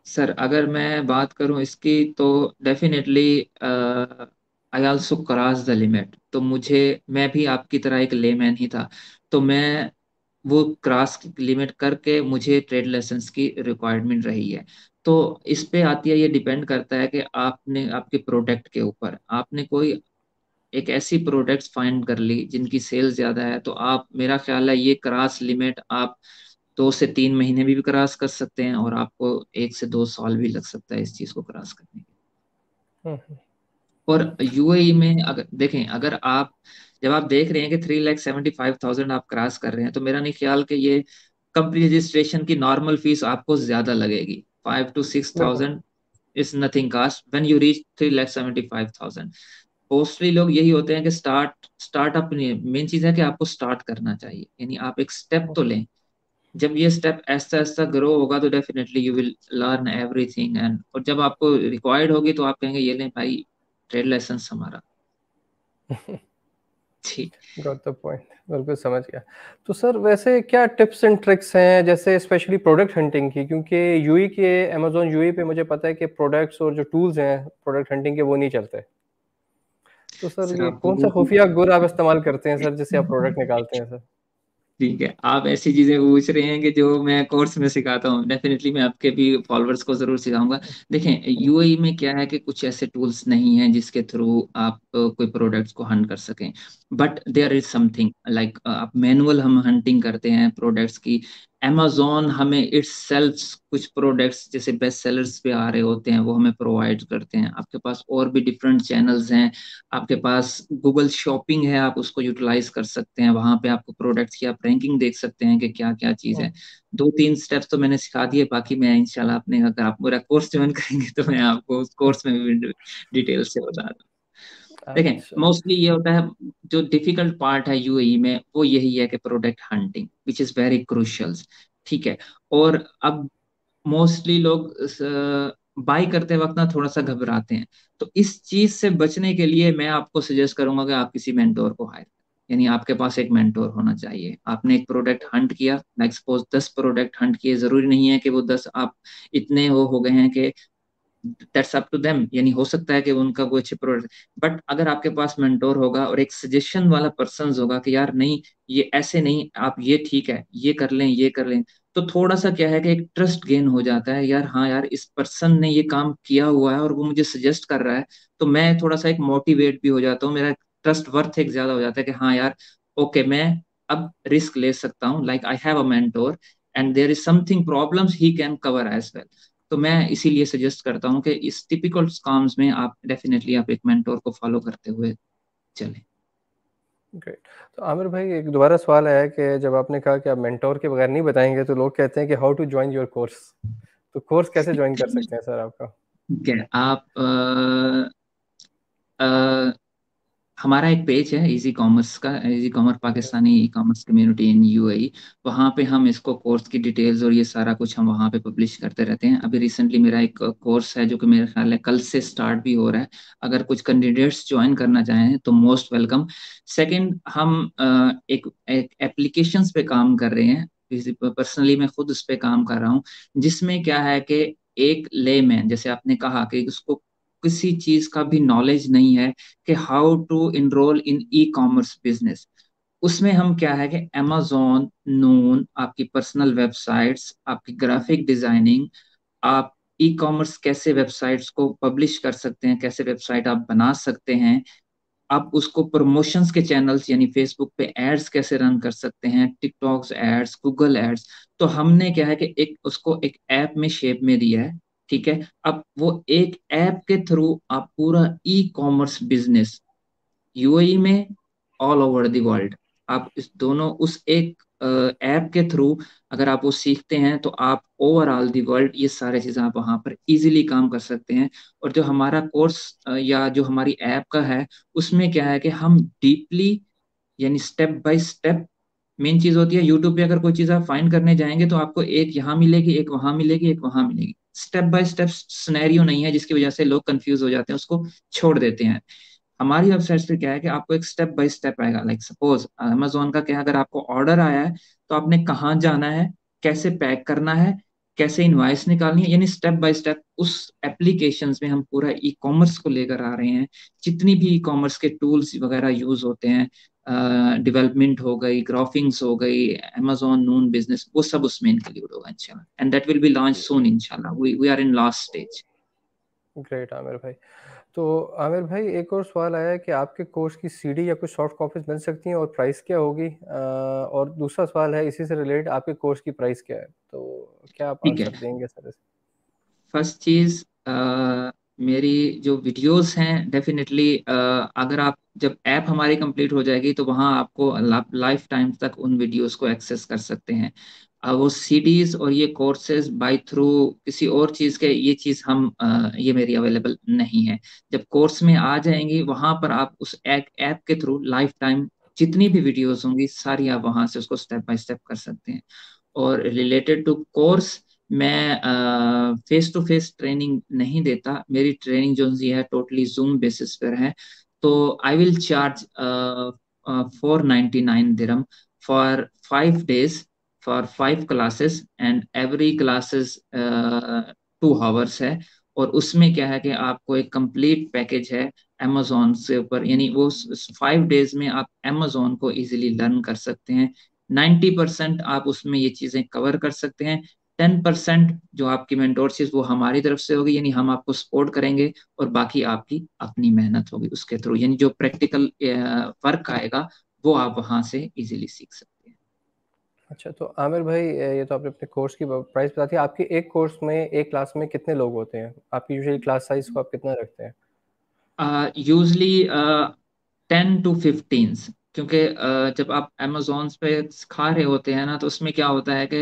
सर, अगर मैं बात करूं इसकी, तो definitely I also cross the limit. तो मैं भी आपकी तरह एक लेमैन ही था, तो मैं वो क्रॉस लिमिट करके मुझे ट्रेड लाइसेंस की रिक्वायरमेंट रही है। तो इस पे आती है, ये डिपेंड करता है कि आपने आपके प्रोडक्ट के ऊपर, आपने कोई एक ऐसी प्रोडक्ट्स फाइंड कर ली जिनकी सेल ज्यादा है, तो आप, मेरा ख्याल है ये क्रॉस लिमिट आप 2 से 3 महीने भी क्रॉस कर सकते हैं, और आपको 1 से 2 साल भी लग सकता है इस चीज को क्रॉस करने के। हम्म। और यूएई में अगर देखें, अगर आप, जब आप देख रहे हैं कि 3,75,000 आप क्रॉस कर रहे हैं, तो मेरा नहीं ख्याल कि ये कंपनी रजिस्ट्रेशन की नॉर्मल फीस आपको ज्यादा लगेगी। 5 to 6 thousand is nothing cost when you reach 3,75,000। Mostly लोग यही होते हैं कि स्टार्टअप नहीं, मेन चीज है कि आपको स्टार्ट करना चाहिए, यानी आप एक स्टेप तो लें। जब ये स्टेप ऐसा ऐसा ग्रो होगा तो definitely you will learn everything, and और जब आपको रिक्वायर्ड होगी तो आप कहेंगे ये लें भाई, ट्रेड लाइसेंस हमारा। जी। गॉट द पॉइंट, बिल्कुल समझ गया। तो सर वैसे क्या टिप्स एंड ट्रिक्स हैं, जैसे स्पेशली प्रोडक्ट हंटिंग की, क्योंकि यूई के, अमेजोन यूई पे मुझे पता है कि प्रोडक्ट्स और जो टूल्स हैं प्रोडक्ट हंटिंग के वो नहीं चलते। तो सर सर ये आप कौन सा खुफिया गुर आप इस्तेमाल करते हैं सर, जिससे आप प्रोडक्ट निकालते हैं सर? ठीक है, आप ऐसी चीजें पूछ रहे हैं कि जो मैं कोर्स में सिखाता हूँ, डेफिनेटली मैं आपके भी फॉलोअर्स को जरूर सिखाऊंगा। देखें, यूएई में क्या है कि कुछ ऐसे टूल्स नहीं हैं जिसके थ्रू आप कोई प्रोडक्ट्स को हंट कर सकें, but there is something like, आप मैनुअल हम हंटिंग करते हैं प्रोडक्ट्स की। amazon हमें इट्स सेल्फ कुछ प्रोडक्ट्स जैसे बेस्ट सेलर्स पे आ रहे होते हैं वो हमें प्रोवाइड करते हैं। आपके पास और भी डिफरेंट चैनल्स हैं, आपके पास गूगल शॉपिंग है, आप उसको यूटिलाइज कर सकते हैं, वहां पे आपको प्रोडक्ट्स की आप रैंकिंग देख सकते हैं कि क्या क्या चीज है। 2-3 स्टेप्स तो मैंने सिखा दिए, बाकी मैं इंशाल्लाह अपने, अगर आप मेरा कोर्स ज्वाइन करेंगे तो मैं आपको उस कोर्स में भी डिटेल से बता दूँ। देखें, अच्छा। मोस्टली ये होता है, जो डिफिकल्ट पार्ट है यूएई में वो यही है कि product hunting, which is very crucial. ठीक है। और अब मोस्टली लोग बाई करते वक्त ना थोड़ा सा घबराते हैं। तो इस चीज से बचने के लिए मैं आपको सजेस्ट करूंगा कि आप किसी मेंटोर को हायर, यानी आपके पास एक मेंटोर होना चाहिए। आपने एक प्रोडक्ट हंट किया, लाइक सपोज 10 प्रोडक्ट हंट किए, जरूरी नहीं है कि वो 10 आप इतने वो हो गए हैं कि दैट्स अप टू देम, यानी हो सकता है कि उनका कोई अच्छे प्रोडक्ट, बट अगर आपके पास मेंटोर होगा और एक सजेशन वाला पर्सन होगा कि यार नहीं, ये ऐसे नहीं, आप ये ठीक है, ये कर लें, ये कर लें, तो थोड़ा सा क्या है कि एक ट्रस्ट गेन हो जाता है, यार हाँ यार इस पर्सन ने ये काम किया हुआ है और वो मुझे सजेस्ट कर रहा है, तो मैं थोड़ा सा एक मोटिवेट भी हो जाता हूँ, मेरा ट्रस्ट वर्थ एक ज्यादा हो जाता है कि हाँ यार, ओके, मैं अब रिस्क ले सकता हूँ, like I have a mentor and there is something problems he can cover as well. तो मैं इसीलिए सजेस्ट करता हूँ कि इस टिपिकल काम्स में आप डेफिनेटली आप एक मेंटोर को फॉलो करते हुए चलें। ग्रेट। तो आमिर भाई एक दोबारा सवाल आया कि जब आपने कहा कि आप मेंटोर के बगैर नहीं बताएंगे तो लोग कहते हैं कि how to join your course, तो कोर्स कैसे ज्वाइन कर सकते हैं सर आपका? ठीक है, आप हमारा एक पेज है इजी कॉमर्स का, easy commerce okay. Pakistani e commerce community in UAE. वहाँ पे हम इसको कोर्स की डिटेल्स और ये सारा कुछ हम वहाँ पे पब्लिश करते रहते हैं। अभी रिसेंटली मेरा एक कोर्स है जो कि मेरे ख्याल है कल से स्टार्ट भी हो रहा है। अगर कुछ कैंडिडेट्स ज्वाइन करना चाहें तो मोस्ट वेलकम। सेकंड, हम एक एप्लीकेशंस पे काम कर रहे हैं। पर्सनली मैं खुद उस पे काम कर रहा हूँ, जिसमें क्या है कि एक लेमैन, जैसे आपने कहा कि उसको किसी चीज का भी नॉलेज नहीं है कि how to enrol in e commerce business, उसमें हम क्या है कि amazon नून, आपकी पर्सनल वेबसाइट्स, आपकी ग्राफिक डिजाइनिंग, आप ई कॉमर्स कैसे वेबसाइट्स को पब्लिश कर सकते हैं, कैसे वेबसाइट आप बना सकते हैं, आप उसको प्रमोशंस के चैनल्स यानी फेसबुक पे एड्स कैसे रन कर सकते हैं, टिकटॉक्स एड्स, गूगल एड्स। तो हमने क्या है कि एक उसको एक ऐप में शेप में दिया है। ठीक है, अब वो एक ऐप के थ्रू आप पूरा ई कॉमर्स बिजनेस यूएई में, ऑल ओवर द वर्ल्ड, आप इस दोनों उस एक ऐप के थ्रू अगर आप वो सीखते हैं तो आप ओवरऑल द वर्ल्ड ये सारे चीजें आप वहां पर इजीली काम कर सकते हैं। और जो हमारा कोर्स या जो हमारी ऐप का है, उसमें क्या है कि हम डीपली यानी स्टेप बाय स्टेप, मेन चीज होती है यूट्यूब पे अगर कोई चीज आप फाइंड करने जाएंगे तो आपको एक यहाँ मिलेगी, एक वहां मिलेगी, एक वहां मिलेगी। स्टेप बाय स्टेप सिनेरियो नहीं है जिसकी वजह से लोग कंफ्यूज हो जाते हैं, उसको छोड़ देते हैं। हमारी वेबसाइट पे क्या है कि आपको एक स्टेप बाय स्टेप आएगा। लाइक सपोज अमेजोन का क्या है, अगर आपको ऑर्डर आया है तो आपने कहाँ जाना है, कैसे पैक करना है, कैसे इनवॉइस निकालनी है, यानी स्टेप बाय स्टेप उस एप्लीकेशंस में हम पूरा ई कॉमर्स को लेकर आ रहे हैं। जितनी भी ई कॉमर्स के टूल्स वगैरह यूज होते हैं, डेवलपमेंट हो गई, ग्राफिक्स हो गई, अमेजोन नून बिजनेस, वो सब उसमें इंक्लूड होगा इंशाल्लाह, and that will be launch soon इंशाल्लाह। We are in last stage. Great Aamir भाई। तो आमिर भाई एक और सवाल आया है कि आपके कोर्स की सीडी या कुछ सॉफ्ट कॉपीज मिल सकती हैं और प्राइस क्या होगी? और दूसरा सवाल है इसी से रिलेटेड, आपके कोर्स की प्राइस क्या है? तो क्या आप ठीक है, आंसर देंगे सर इस? फर्स्ट चीज, मेरी जो वीडियोस हैं डेफिनेटली, अगर आप जब ऐप हमारी कंप्लीट हो जाएगी तो वहाँ आपको लाइफ टाइम तक उन वीडियोस को एक्सेस कर सकते हैं। वो सीडीज और ये कोर्सेज बाय थ्रू किसी और चीज़ के, ये चीज़ हम ये मेरी अवेलेबल नहीं है। जब कोर्स में आ जाएंगी वहाँ पर आप उस ऐप के थ्रू लाइफ टाइम जितनी भी वीडियोस होंगी सारी आप वहाँ से उसको स्टेप बाय स्टेप कर सकते हैं। और रिलेटेड टू कोर्स, मैं फेस टू फेस ट्रेनिंग नहीं देता। मेरी ट्रेनिंग जो है टोटली जूम बेसिस पर है। तो I will charge 499 dirham for 5 days, for 5 classes, and every classes 2 hours है। और उसमें क्या है कि आपको एक कंप्लीट पैकेज है अमेजोन से ऊपर, यानी वो 5 days में आप अमेजोन को इजीली लर्न कर सकते हैं। 90% आप उसमें ये चीजें कवर कर सकते हैं। 10% जो आपकी मेंटोरशिप वो हमारी तरफ से होगी, यानी हम आपको सपोर्ट करेंगे, और बाकी आपकी अपनी मेहनत होगी उसके थ्रू, यानी जो प्रैक्टिकल वर्क आएगा वो आप वहां से इजीली सीख सकते हैं। अच्छा, तो आमिर भाई ये तो आपने अपने कोर्स की प्राइस बता दी। आपके एक कोर्स में एक क्लास में कितने लोग होते हैं? आपकी यूजुअली क्लास साइज को आप कितना रखते हैं? यूजली 10 to 15, क्योंकि जब आप अमेजोन पे सिखा रहे होते हैं ना तो उसमें क्या होता है कि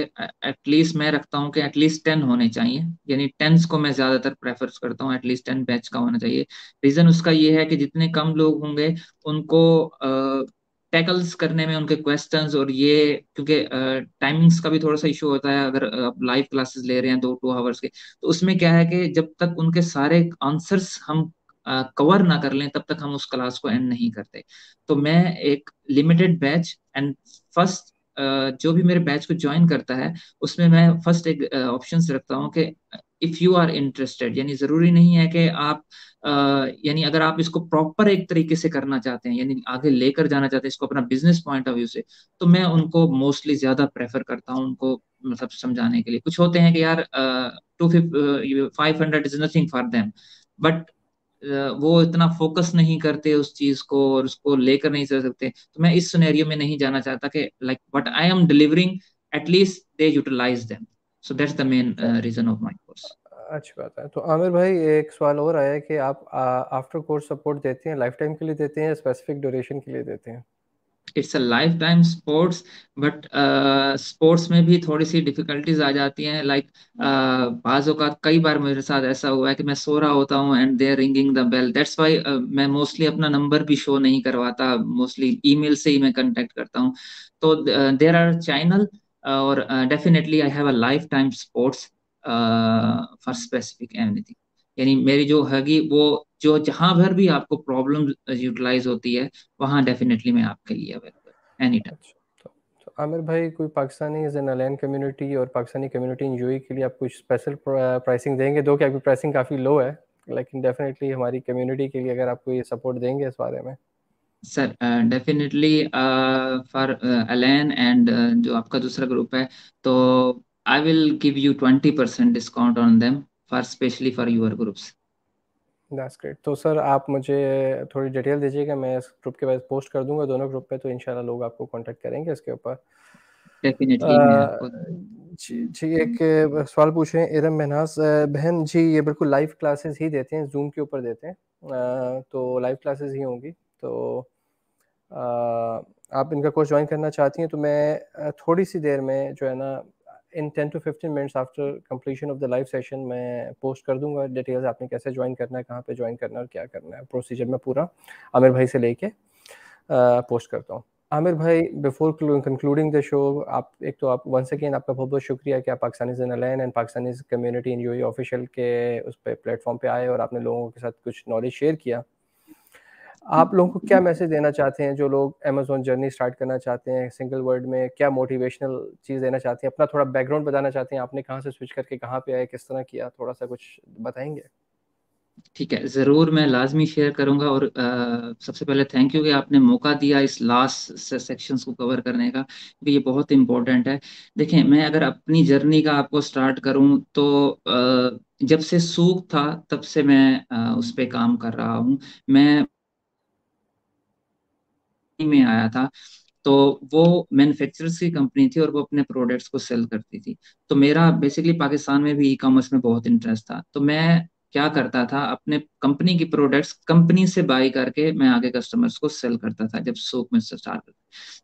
एटलीस्ट मैं रखता हूँ कि एटलीस्ट 10 होने चाहिए, यानी टेंस को मैं ज्यादातर प्रेफर करता हूँ, एटलीस्ट 10 बैच का होना चाहिए। रीजन उसका ये है कि जितने कम लोग होंगे उनको टैकल्स करने में उनके क्वेश्चंस और ये, क्योंकि टाइमिंग्स का भी थोड़ा सा इशू होता है। अगर आप लाइव क्लासेस ले रहे हैं 2 2 आवर्स के, तो उसमें क्या है कि जब तक उनके सारे आंसर्स हम कवर ना कर लें तब तक हम उस क्लास को एंड नहीं करते। तो मैं एक लिमिटेड बैच, एंड फर्स्ट जो भी मेरे बैच को ज्वाइन करता है उसमें मैं फर्स्ट एक ऑप्शन रखता हूँ कि इफ यू आर इंटरेस्टेड, यानी जरूरी नहीं है कि आप अ, यानी अगर आप इसको प्रॉपर एक तरीके से करना चाहते हैं, यानी आगे लेकर जाना चाहते हैं इसको अपना बिजनेस पॉइंट ऑफ व्यू से, तो मैं उनको मोस्टली ज्यादा प्रेफर करता हूँ उनको, मतलब समझाने के लिए। कुछ होते हैं कि यार 500 is nothing for them, but वो इतना फोकस नहीं करते उस चीज को और उसको लेकर नहीं चल सकते। तो मैं इस सिनेरियो में नहीं जाना चाहता कि like what I am delivering, at least they utilise them. So that's the main reason of my course. अच्छी बात है। तो आमिर भाई एक सवाल और आया है कि आप आफ्टर कोर्स सपोर्ट देते हैं, लाइफ टाइम के लिए देते हैं या स्पेसिफिक ड्यूरेशन के लिए देते हैं? It's a life time sports, but sports में भी थोड़ी सी डिफिकल्टीज आ जाती हैं, लाइक बाजों का कई बार मेरे साथ ऐसा हुआ है कि मैं सो रहा होता हूँ and they are ringing the bell, that's why मैं मोस्टली अपना नंबर भी शो नहीं करवाता, मोस्टली ईमेल से ही मैं कांटेक्ट करता हूँ। तो देर आर चैनल, और definitely I have a life time sports for specific anything. यानी मेरी जो हैगी वो, जो जहां भर भी आपको प्रॉब्लम यूटिलाइज होती है, वहाँ डेफिनेटली मैं आपके लिए अवेलेबल एनी टाइम। अच्छा। तो आमिर भाई कोई पाकिस्तानी ज़नालैन कम्युनिटी और पाकिस्तानी कम्युनिटी इन यूएई के लिए आप कुछ स्पेशल प्राइसिंग देंगे? दो कि आपकी प्राइसिंग काफ़ी लो है, लेकिन डेफिनेटली हमारी कम्युनिटी के लिए अगर आपको ये सपोर्ट देंगे इस बारे में। Sir definitely for Allen and जो आपका दूसरा ग्रुप है, तो I will give you 20% discount on them, for specially for your groups. That's great. तो सर आप मुझे थोड़ी डिटेल दीजिएगा, मैं इस ग्रुप के बाद पोस्ट कर दूंगा दोनों ग्रुप पे, तो इंशाल्लाह लोग आपको कांटेक्ट करेंगे इसके ऊपर। डेफिनेटली मैं आपको। जी जी, एक सवाल पूछ रहे हैं इरम महनाज बहन जी, ये बिल्कुल लाइव क्लासेस ही देते हैं, जूम के ऊपर देते हैं, तो लाइव क्लासेस ही होंगी। तो अ, आप इनका कोर्स ज्वाइन करना चाहती हैं तो मैं थोड़ी सी देर में जो है ना, इन 10 to 15 minutes after completion of the live session मैं पोस्ट कर दूंगा डिटेल्स, आपने कैसे ज्वाइन करना है, कहाँ पे ज्वाइन करना है और क्या करना है, प्रोसीजर मैं पूरा आमिर भाई से लेके पोस्ट करता हूँ। आमिर भाई बिफोर कंक्लूडिंग द शो, आप एक तो आप वंस अगेन आपका बहुत बहुत शुक्रिया कि आप पाकिस्तानी ज़नालैन and Pakistani community in UAE official के उस पर प्लेटफॉर्म पे आए और आपने लोगों के साथ कुछ नॉलेज शेयर किया। आप लोगों को क्या मैसेज देना चाहते हैं जो लोग अमेज़न जर्नी स्टार्ट करना चाहते हैं, सिंगल वर्ड में क्या मोटिवेशनल चीज़ देना चाहते हैं, अपना थोड़ा बैकग्राउंड बताना चाहते हैं, आपने कहाँ से स्विच करके कहाँ पे आए, किस तरह किया, थोड़ा सा कुछ बताएंगे? ठीक है, ज़रूर मैं लाजमी शेयर करूंगा। और सबसे पहले थैंक यू कि आपने मौका दिया इस लास्ट सेक्शंस को कवर करने का, क्योंकि ये बहुत इंपॉर्टेंट है। देखें, मैं अगर अपनी जर्नी का आपको स्टार्ट करूं तो जब से सूख था तब से मैं उस पे काम कर रहा हूं। मैं में आया था, तो वो मैन्युफैक्चरर्स की कंपनी थी और वो अपने प्रोडक्ट्स को सेल करती थी। तो मेरा बेसिकली पाकिस्तान में भी ई कॉमर्स में बहुत इंटरेस्ट था, तो मैं क्या करता था, अपने कंपनी की प्रोडक्ट्स कंपनी से बाई करके मैं आगे कस्टमर्स को सेल करता था, जब सूक में से स्टार्ट।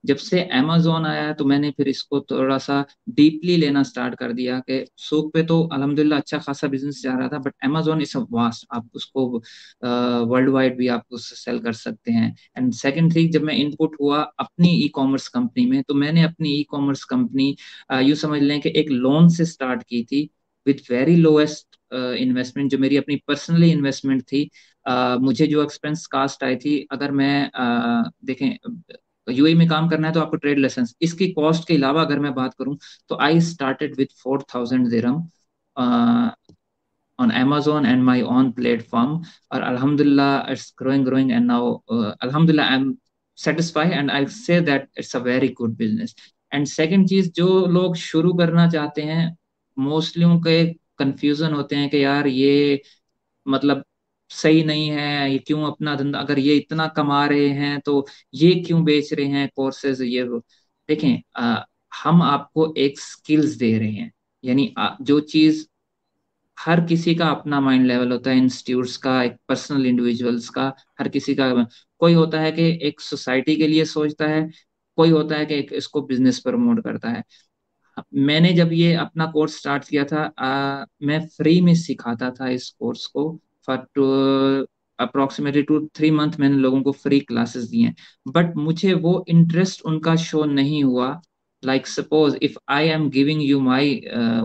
जब से अमेजोन आया है तो मैंने फिर इसको थोड़ा सा डीपली लेना स्टार्ट कर दिया, कि सूक पे तो अल्हम्दुलिल्लाह अच्छा खासा बिजनेस जा रहा था, but Amazon is a vast, आप उसको वर्ल्ड वाइड भी आप उससे सेल कर सकते हैं। एंड सेकंड थिंग, जब मैं इनपुट हुआ अपनी ई कॉमर्स कंपनी में, तो मैंने अपनी ई कॉमर्स कंपनी यूँ समझ लें कि एक लोन से स्टार्ट की थी, विथ वेरी लोएस्ट इन्वेस्टमेंट, जो मेरी अपनी पर्सनली इन्वेस्टमेंट थी। मुझे जो एक्सपेंस कास्ट आई थी, अगर मैं देखें, यूएई में काम करना है तो आपको ट्रेड लाइसेंस, इसकी कॉस्ट के अलावा अगर मैं बात करूं, तो I started with 4,000 dirham on Amazon and my own platform. और Alhamdulillah, it's growing and now Alhamdulillah I'm satisfied and I say that it's a very good business. And second चीज, जो लोग शुरू करना चाहते हैं, मोस्टली उनके कंफ्यूजन होते हैं कि यार ये मतलब सही नहीं है, ये क्यों अपना धंधा, अगर ये इतना कमा रहे हैं तो ये क्यों बेच रहे हैं कोर्सेज, ये वो। देखें, हम आपको एक स्किल्स दे रहे हैं, यानी जो चीज, हर किसी का अपना माइंड लेवल होता है, इंस्टीट्यूट्स का, एक पर्सनल इंडिविजुअल्स का, हर किसी का। कोई होता है कि एक सोसाइटी के लिए सोचता है, कोई होता है कि एक इसको बिजनेस प्रमोट करता है। मैंने जब ये अपना कोर्स स्टार्ट किया था, मैं फ्री में सिखाता था इस कोर्स को, फॉर अप्रोक्सीमेटली 2-3 मंथ मैंने लोगों को फ्री क्लासेस दी हैं। बट मुझे वो इंटरेस्ट उनका शो नहीं हुआ। Like suppose if I am giving you my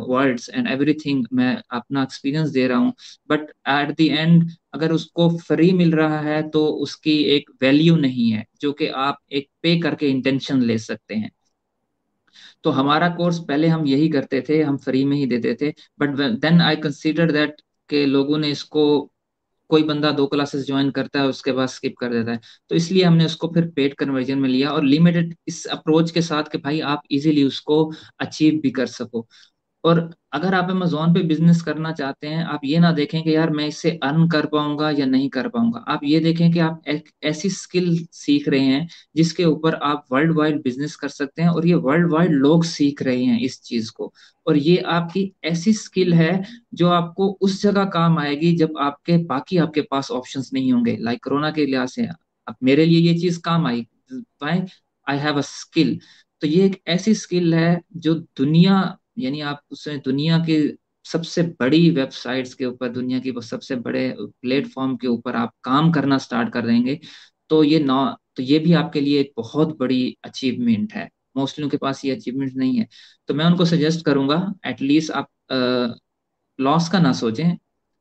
words and everything, मैं अपना एक्सपीरियंस दे रहा हूँ, बट एट द एंड अगर उसको फ्री मिल रहा है तो उसकी एक वैल्यू नहीं है, जो कि आप एक पे करके इंटेंशन ले सकते हैं। तो हमारा कोर्स पहले हम यही करते थे, हम फ्री में ही देते थे, but then I consider that के लोगों ने इसको, कोई बंदा 2 क्लासेस ज्वाइन करता है उसके बाद स्किप कर देता है, तो इसलिए हमने उसको फिर पेड कन्वर्जन में लिया, और लिमिटेड इस अप्रोच के साथ कि भाई आप इजीली उसको अचीव भी कर सको। और अगर आप अमेजोन पे बिजनेस करना चाहते हैं, आप ये ना देखें कि यार मैं इससे अर्न कर पाऊंगा या नहीं कर पाऊंगा, आप ये देखें कि आप एक ऐसी स्किल सीख रहे हैं जिसके ऊपर आप वर्ल्ड वाइड बिजनेस कर सकते हैं, और ये वर्ल्ड वाइड लोग सीख रहे हैं इस चीज को। और ये आपकी ऐसी स्किल है जो आपको उस जगह काम आएगी जब आपके पास ऑप्शंस नहीं होंगे, लाइक कोरोना के लिहाज से अब मेरे लिए ये चीज काम आई, आई हैव अ स्किल। तो ये एक ऐसी स्किल है जो दुनिया, यानी आप उसमें दुनिया के सबसे बड़ी वेबसाइट्स के ऊपर, दुनिया की वो सबसे बड़े प्लेटफॉर्म के ऊपर आप काम करना स्टार्ट कर देंगे। तो ये नौ तो ये भी आपके लिए एक बहुत बड़ी अचीवमेंट है। मोस्टली उनके पास ये अचीवमेंट नहीं है। तो मैं उनको सजेस्ट करूंगा, एटलीस्ट आप लॉस का ना सोचें।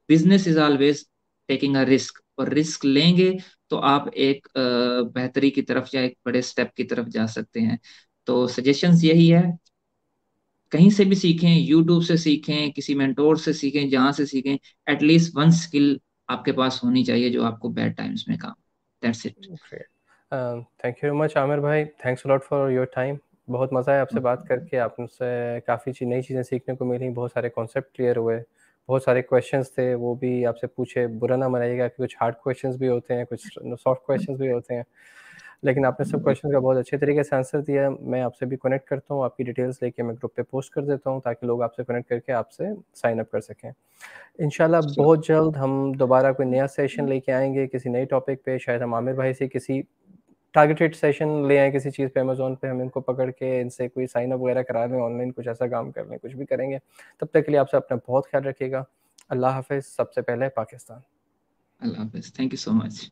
Business is always taking a risk, और रिस्क लेंगे तो आप एक बेहतरी की तरफ या एक बड़े स्टेप की तरफ जा सकते हैं। तो सजेशंस यही है, कहीं से भी सीखें, यूट्यूब से सीखें, किसी मेंटोर से सीखें, जहां से सीखें, एटलीस्ट वन स्किल आपके पास होनी चाहिए जो आपको बैड टाइम्स में काम। That's it. Great. Thank you much Aamir भाई, thanks a lot for your time. बहुत मज़ा है आपसे बात करके, आपसे काफ़ी नई चीज़ें सीखने को मिली, बहुत सारे कॉन्सेप्ट क्लियर हुए, बहुत सारे क्वेश्चंस थे वो भी आपसे पूछे, बुरा ना मनाइएगा कि कुछ हार्ड क्वेश्चंस भी होते हैं, कुछ सॉफ्ट क्वेश्चंस भी होते हैं, लेकिन आपने सब क्वेश्चन का बहुत अच्छे तरीके से आंसर दिया। मैं आपसे भी कनेक्ट करता हूँ, आपकी डिटेल्स लेके मैं ग्रुप पे पोस्ट कर देता हूँ ताकि लोग आपसे कनेक्ट करके आपसे साइन अप कर सकें। इंशाल्लाह बहुत जल्द हम दोबारा कोई नया सेशन लेके आएंगे किसी नए टॉपिक पे, शायद हम आमिर भाई से किसी टारगेटेड सेशन ले आएँ किसी चीज़ पे, अमेज़न पे हम इनको पकड़ के इनसे कोई साइन अप वगैरह करा लें, ऑनलाइन कुछ ऐसा काम कर लें, कुछ भी करेंगे। तब तक के लिए आप सब अपना बहुत ख्याल रखिएगा। अल्लाह हाफ़िज़। सबसे पहले पाकिस्तान। अल्लाह हाफिज, थैंक यू सो मच।